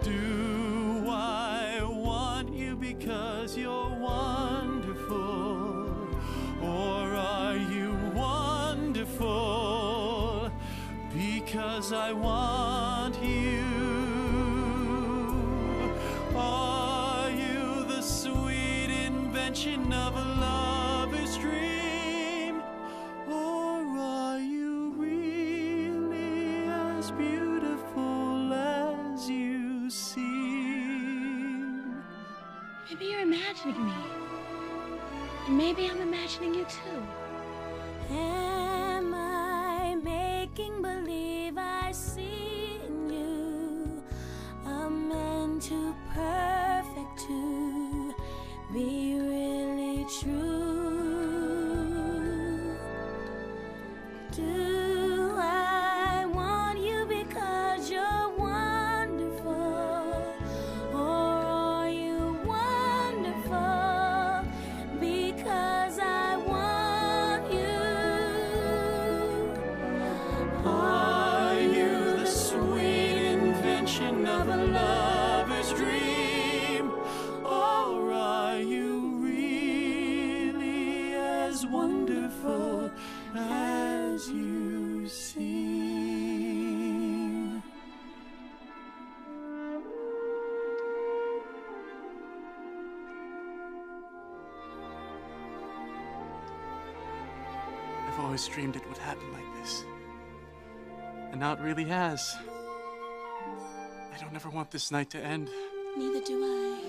Do I want you because you're wonderful, or are you wonderful because I want you? Are you the sweet invention of a lover's dream, or are you really as beautiful as you seem? Maybe you're imagining me. And maybe I'm imagining you too. Am I making believe I see in you a man too perfect to be really true? Do I want you because you're wonderful, or are you wonderful because I want you? Are you the sweet invention of a lover's dream, or are you really as wonderful as you seem? I've always dreamed it would happen like this. And now it really has. I don't ever want this night to end. Neither do I.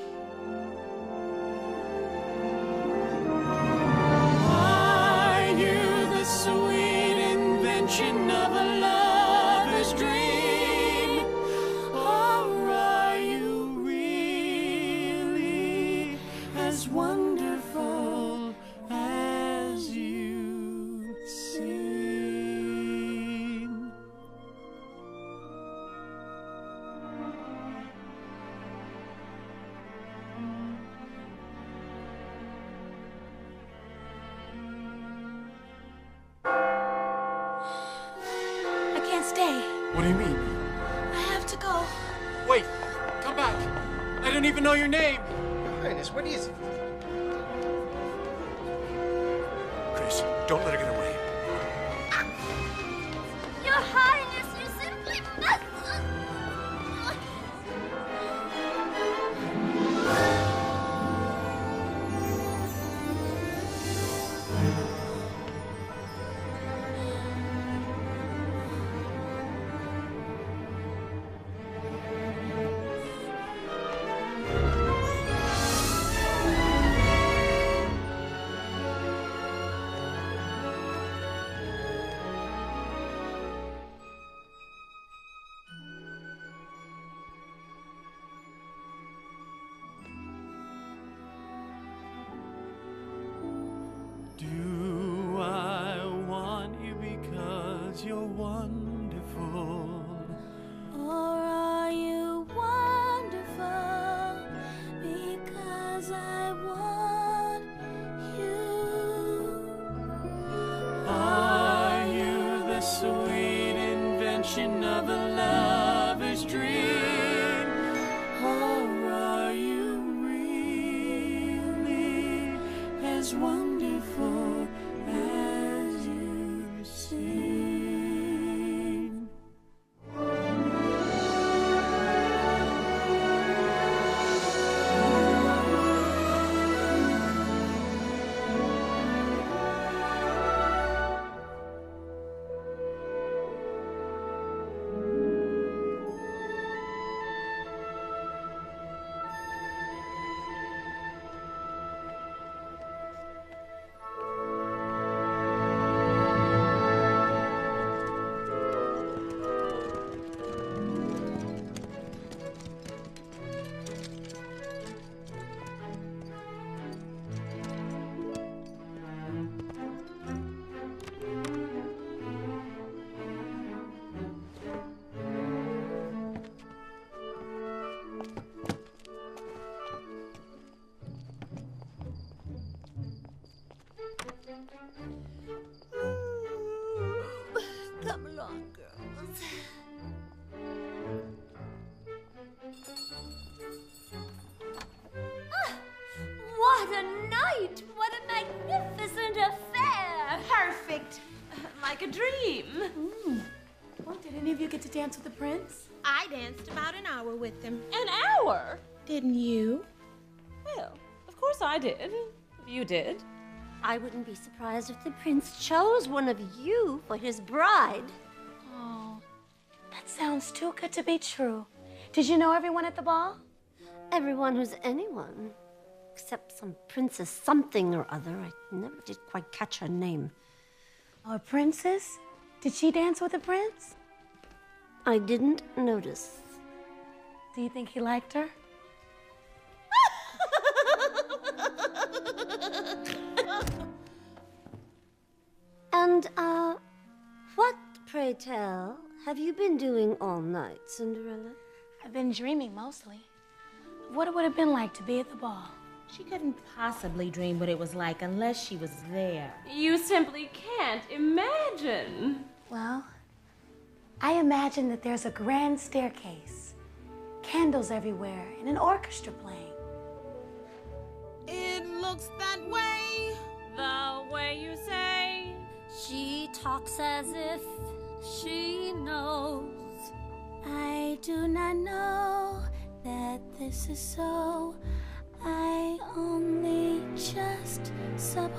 Are you the sweet invention of a lover's dream, or are you really as wonderful as you seem? I can't stay. What do you mean? I have to go. Wait, come back. I don't even know your name. Your Highness, what is it? Chris, don't let her get away. Your Highness, you simply must. Do I want you because you're wonderful, Or are you wonderful because I want you? are you the sweet invention of a lover's dream, or are you really as wonderful as you seem? dream. Well, did any of you get to dance with the prince? I danced about an hour with him. An hour? Didn't you? Well, of course I did. You did. I wouldn't be surprised if the prince chose one of you for his bride. Oh, that sounds too good to be true. Did you know everyone at the ball? Everyone who's anyone. Except some princess something or other. I never did quite catch her name. Oh, a princess? Did she dance with the prince? I didn't notice. Do you think he liked her? And, what, pray tell, have you been doing all night, Cinderella? I've been dreaming mostly. What it would have been like to be at the ball. She couldn't possibly dream what it was like unless she was there. You simply can't imagine. Well, I imagine that there's a grand staircase, candles everywhere, and an orchestra playing. It looks that way. The way you say. She talks as if she knows. I do not know that this is so. I only just suppose.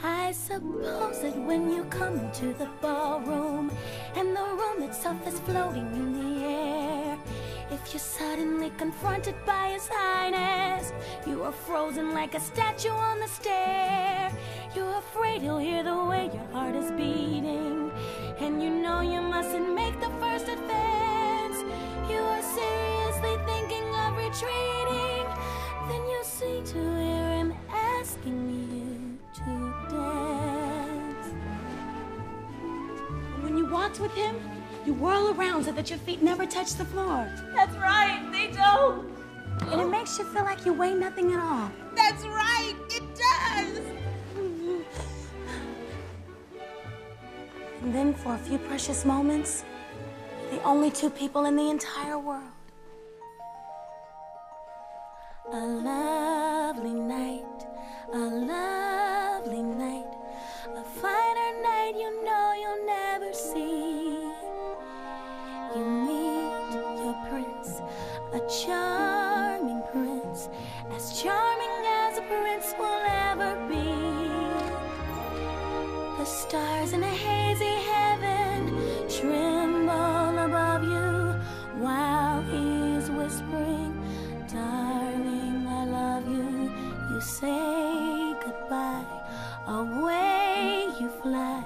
I suppose that when you come into the ballroom and the room itself is floating in the air, if you're suddenly confronted by His Highness, you are frozen like a statue on the stair. You're afraid he'll hear the way your heart is beating, and you know you mustn't make the first advance. You are seriously thinking of retreating. Then you seem to hear him asking you to dance. When you walked with him, you whirl around so that your feet never touch the floor. That's right, they don't. And it makes you feel like you weigh nothing at all. That's right, it does. And then for a few precious moments, the only two people in the entire world. A lovely night, a lovely night, a finer night you know you'll never see. You meet your prince, a charming prince, as charming as a prince will ever be. The stars in a hazy heaven tremble above you while he's whispering, darling, I love you. You say goodbye, away you fly,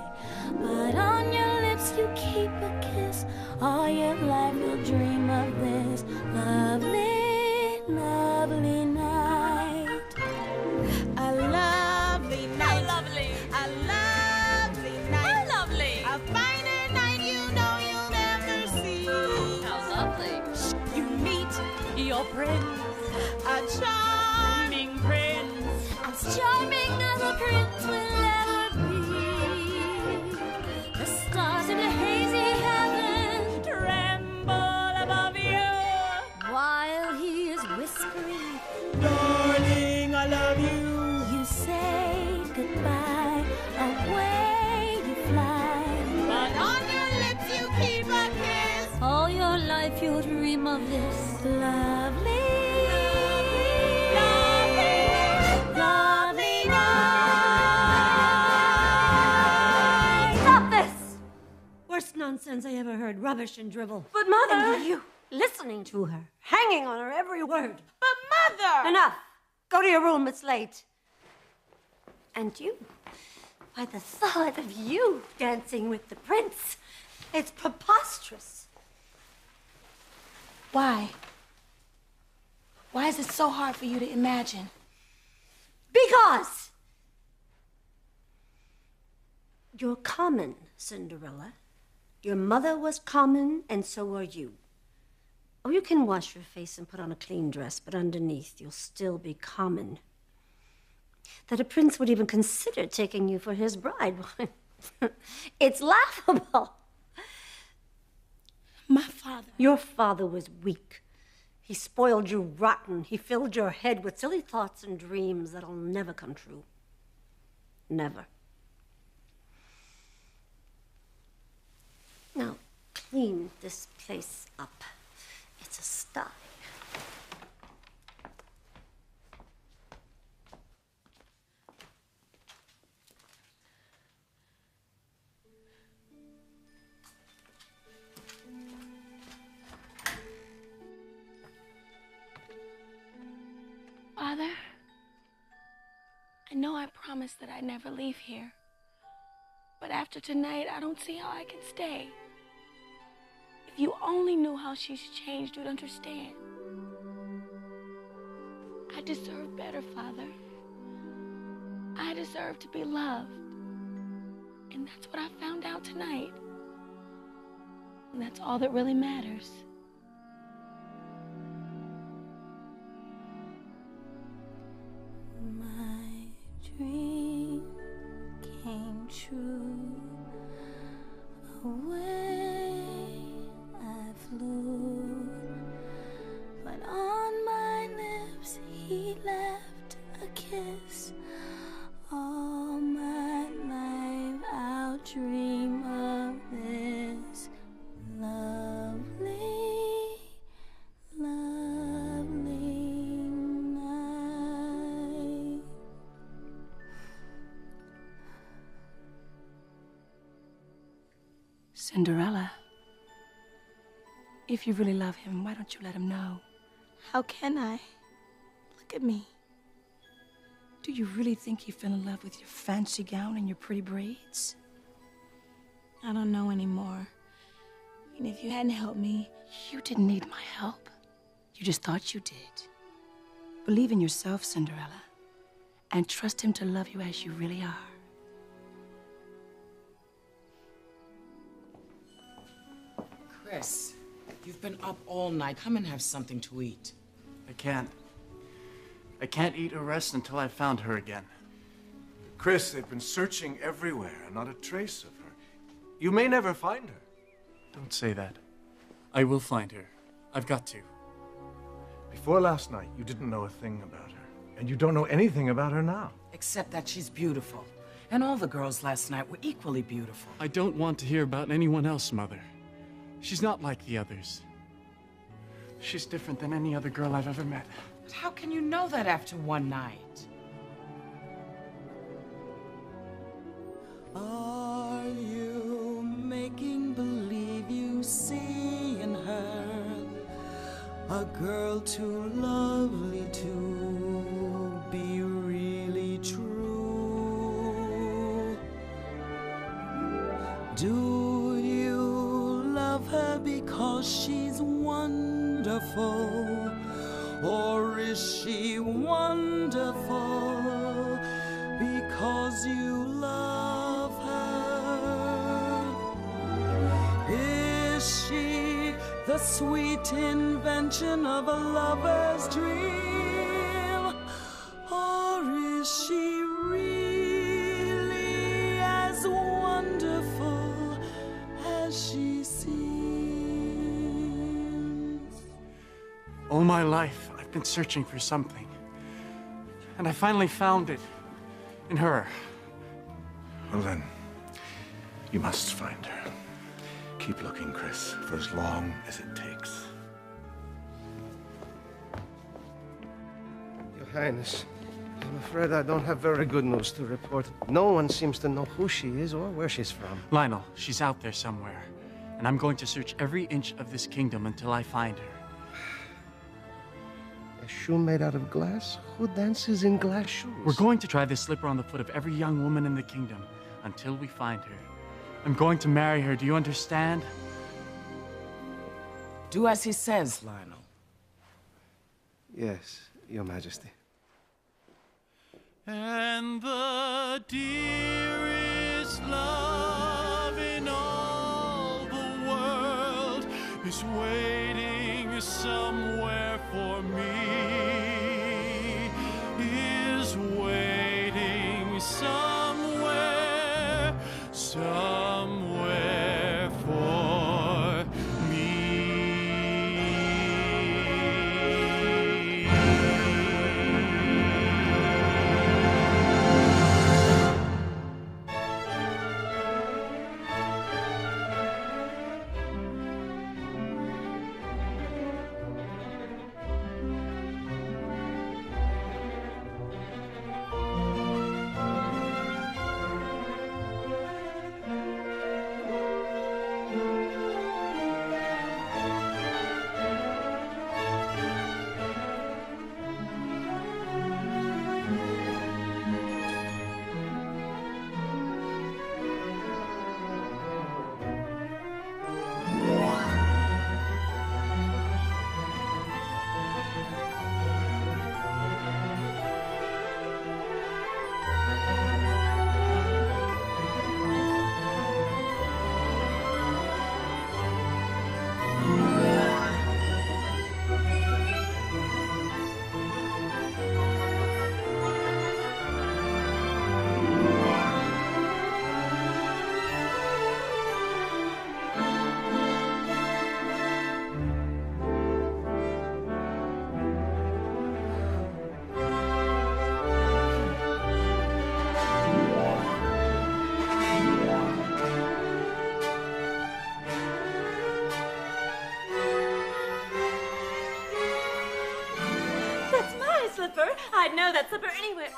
but on your lips you keep a kiss. All your life you'll dream of this lovely, lovely night. A lovely night. How lovely. A lovely night. How lovely. A finer night you know you'll never see. How lovely. You meet your prince. A charming prince. As charming as a prince will ever be. The stars in a hazy heaven Tremble above you. While he is whispering, Darling, I love you. you say goodbye, away you fly, But on your lips you keep a kiss. all your life you'll dream of this lovely, lovely night. Stop this! Worst nonsense I ever heard. Rubbish and drivel. But Mother! And you listening to her, hanging on her every word. But Mother! Enough! Go to your room, it's late. And you, by the thought of you dancing with the prince, it's preposterous. Why? Why is it so hard for you to imagine? Because you're common, Cinderella. Your mother was common, and so are you. Oh, you can wash your face and put on a clean dress, but underneath you'll still be common. That a prince would even consider taking you for his bride, it's laughable. My father. Your father was weak. He spoiled you rotten. He filled your head with silly thoughts and dreams that'll never come true. Never. clean this place up. It's a sty. Father, I know I promised that I'd never leave here. But after tonight, I don't see how I can stay. If you only knew how she's changed, you'd understand. I deserve better, Father. I deserve to be loved. And that's what I found out tonight. And that's all that really matters. My dream came true. Away I flew, but on my lips he left a kiss. All my life I'll dream of this lovely, lovely night. Cinderella, if you really love him, why don't you let him know? How can I? Look at me. Do you really think he fell in love with your fancy gown and your pretty braids? I don't know anymore. And if you hadn't helped me... You didn't need my help. You just thought you did. Believe in yourself, Cinderella, and trust him to love you as you really are. Chris, you've been up all night. Come and have something to eat. I can't. I can't eat or rest until I've found her again. Chris, they've been searching everywhere, not a trace of her. You may never find her. Don't say that. I will find her. I've got to. Before last night, you didn't know a thing about her. And you don't know anything about her now. Except that she's beautiful. And all the girls last night were equally beautiful. I don't want to hear about anyone else, Mother. She's not like the others. She's different than any other girl I've ever met. But how can you know that after one night? Are you making believe you see in her a girl too lovely to be really true? Do you love her because she's wonderful? Or is she wonderful because you love her? Is she the sweet invention of a lover's dream? Or is she really as wonderful as she seems? All my life, I've been searching for something. And I finally found it. In her. Well then, you must find her. Keep looking, Chris, for as long as it takes. Your Highness, I'm afraid I don't have very good news to report. No one seems to know who she is or where she's from. Lionel, she's out there somewhere. And I'm going to search every inch of this kingdom until I find her. A shoe made out of glass? Who dances in glass shoes? We're going to try this slipper on the foot of every young woman in the kingdom until we find her. I'm going to marry her, do you understand? Do as he says, Lionel. Yes, Your Majesty. And the dearest love in all the world is waiting somewhere for me, is waiting somewhere, somewhere for me. I'd know that slipper anywhere.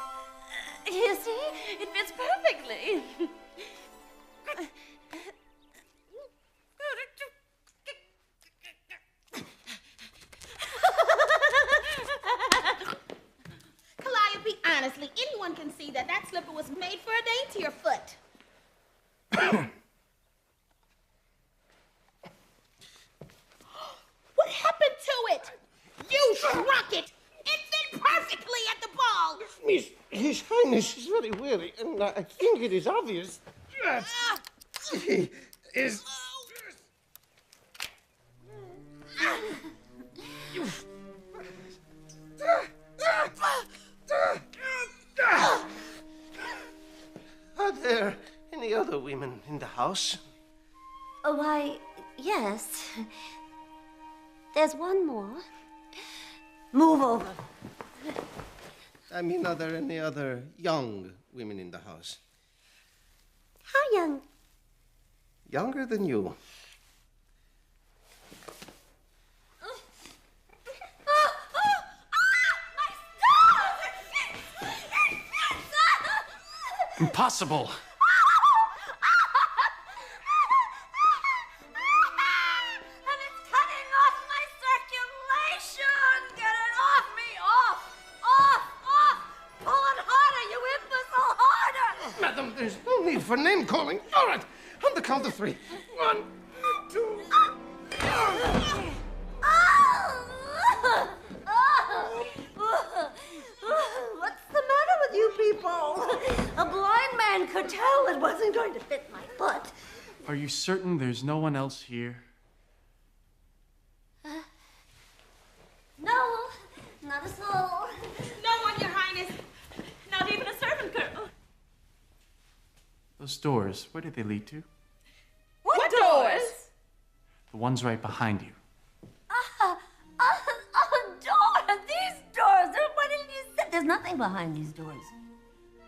You see? It fits perfectly. Calliope, honestly, anyone can see that that slipper was made for a daintier foot. What happened to it? You shrunk it. It fit perfectly at the ball. His Highness is very weary, and I think it is obvious that he is... Are there any other women in the house? Oh, why, yes. There's one more. Move over. I mean, are there any other young women in the house? How young? Younger than you. Impossible. And it's cutting off my circulation. Get it off me. Off. Pull it harder, you imbecile, harder. Madam, there's no need for name calling. All right, on the count of 3. 1, 2. What's the matter with you people? A blind man could tell it wasn't going to fit my foot. Are you certain there's no one else here? No, not a soul. No one, Your Highness. Not even a servant girl. Those doors, where did they lead to? What doors? The ones right behind you. Doors. These doors. What did you say? There's nothing behind these doors.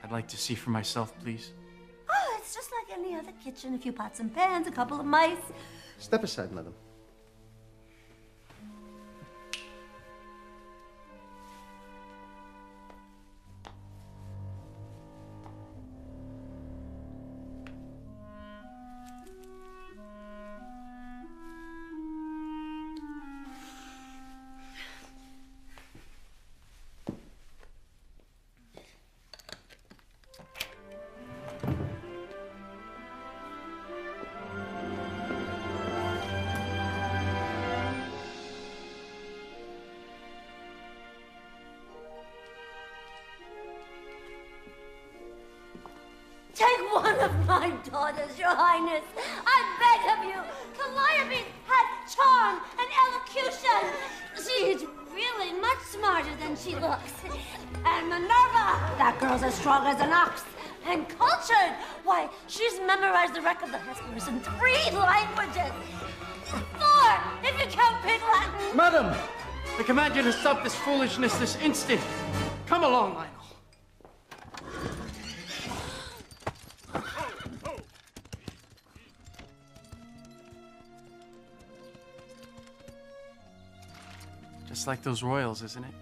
I'd like to see for myself, please. Oh, it's just like any other kitchen. A few pots and pans, a couple of mice. Step aside, madam. Take one of my daughters, Your Highness. I beg of you. Calliope has charm and elocution. She's really much smarter than she looks. And Minerva, that girl's as strong as an ox. And cultured, why, she's memorized the wreck of the Hespers in 3 languages. 4, if you count Pig Latin. Madam, I command you to stop this foolishness this instant. Come along, Lionel. Just like those royals, isn't it?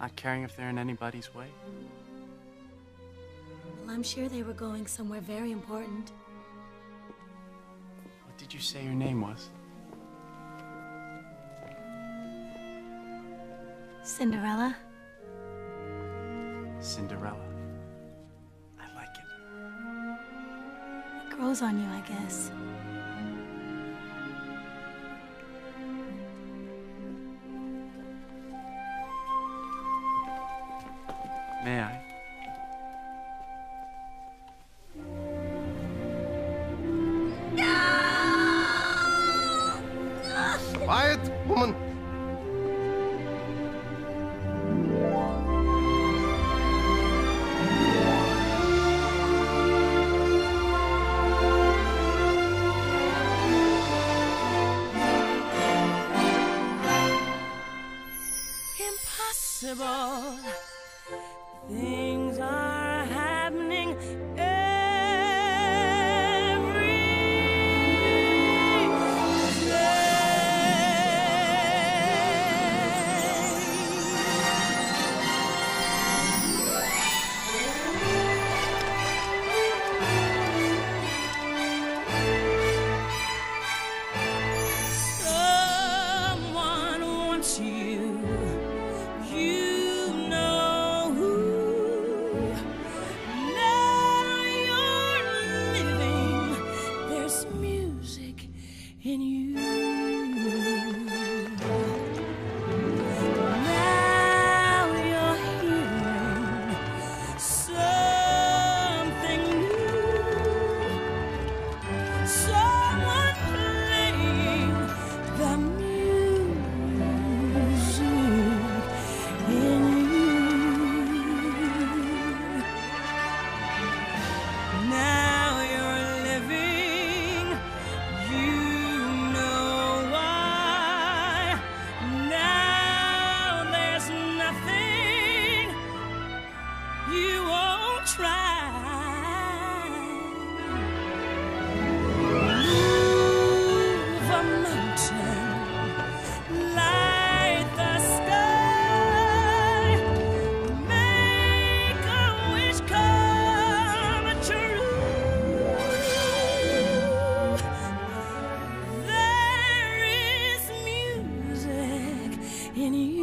Not caring if they're in anybody's way. Well, I'm sure they were going somewhere very important. What did you say your name was? Cinderella? Cinderella. I like it. It grows on you, I guess. May I? Quiet, woman. Impossible. Things are happening every day. in you. Now you're hearing something new. Someone playing the music in you. Now you're living, you know why. Now there's nothing you won't try. Move a mountain, light the sky, make a wish come true. There is music in you.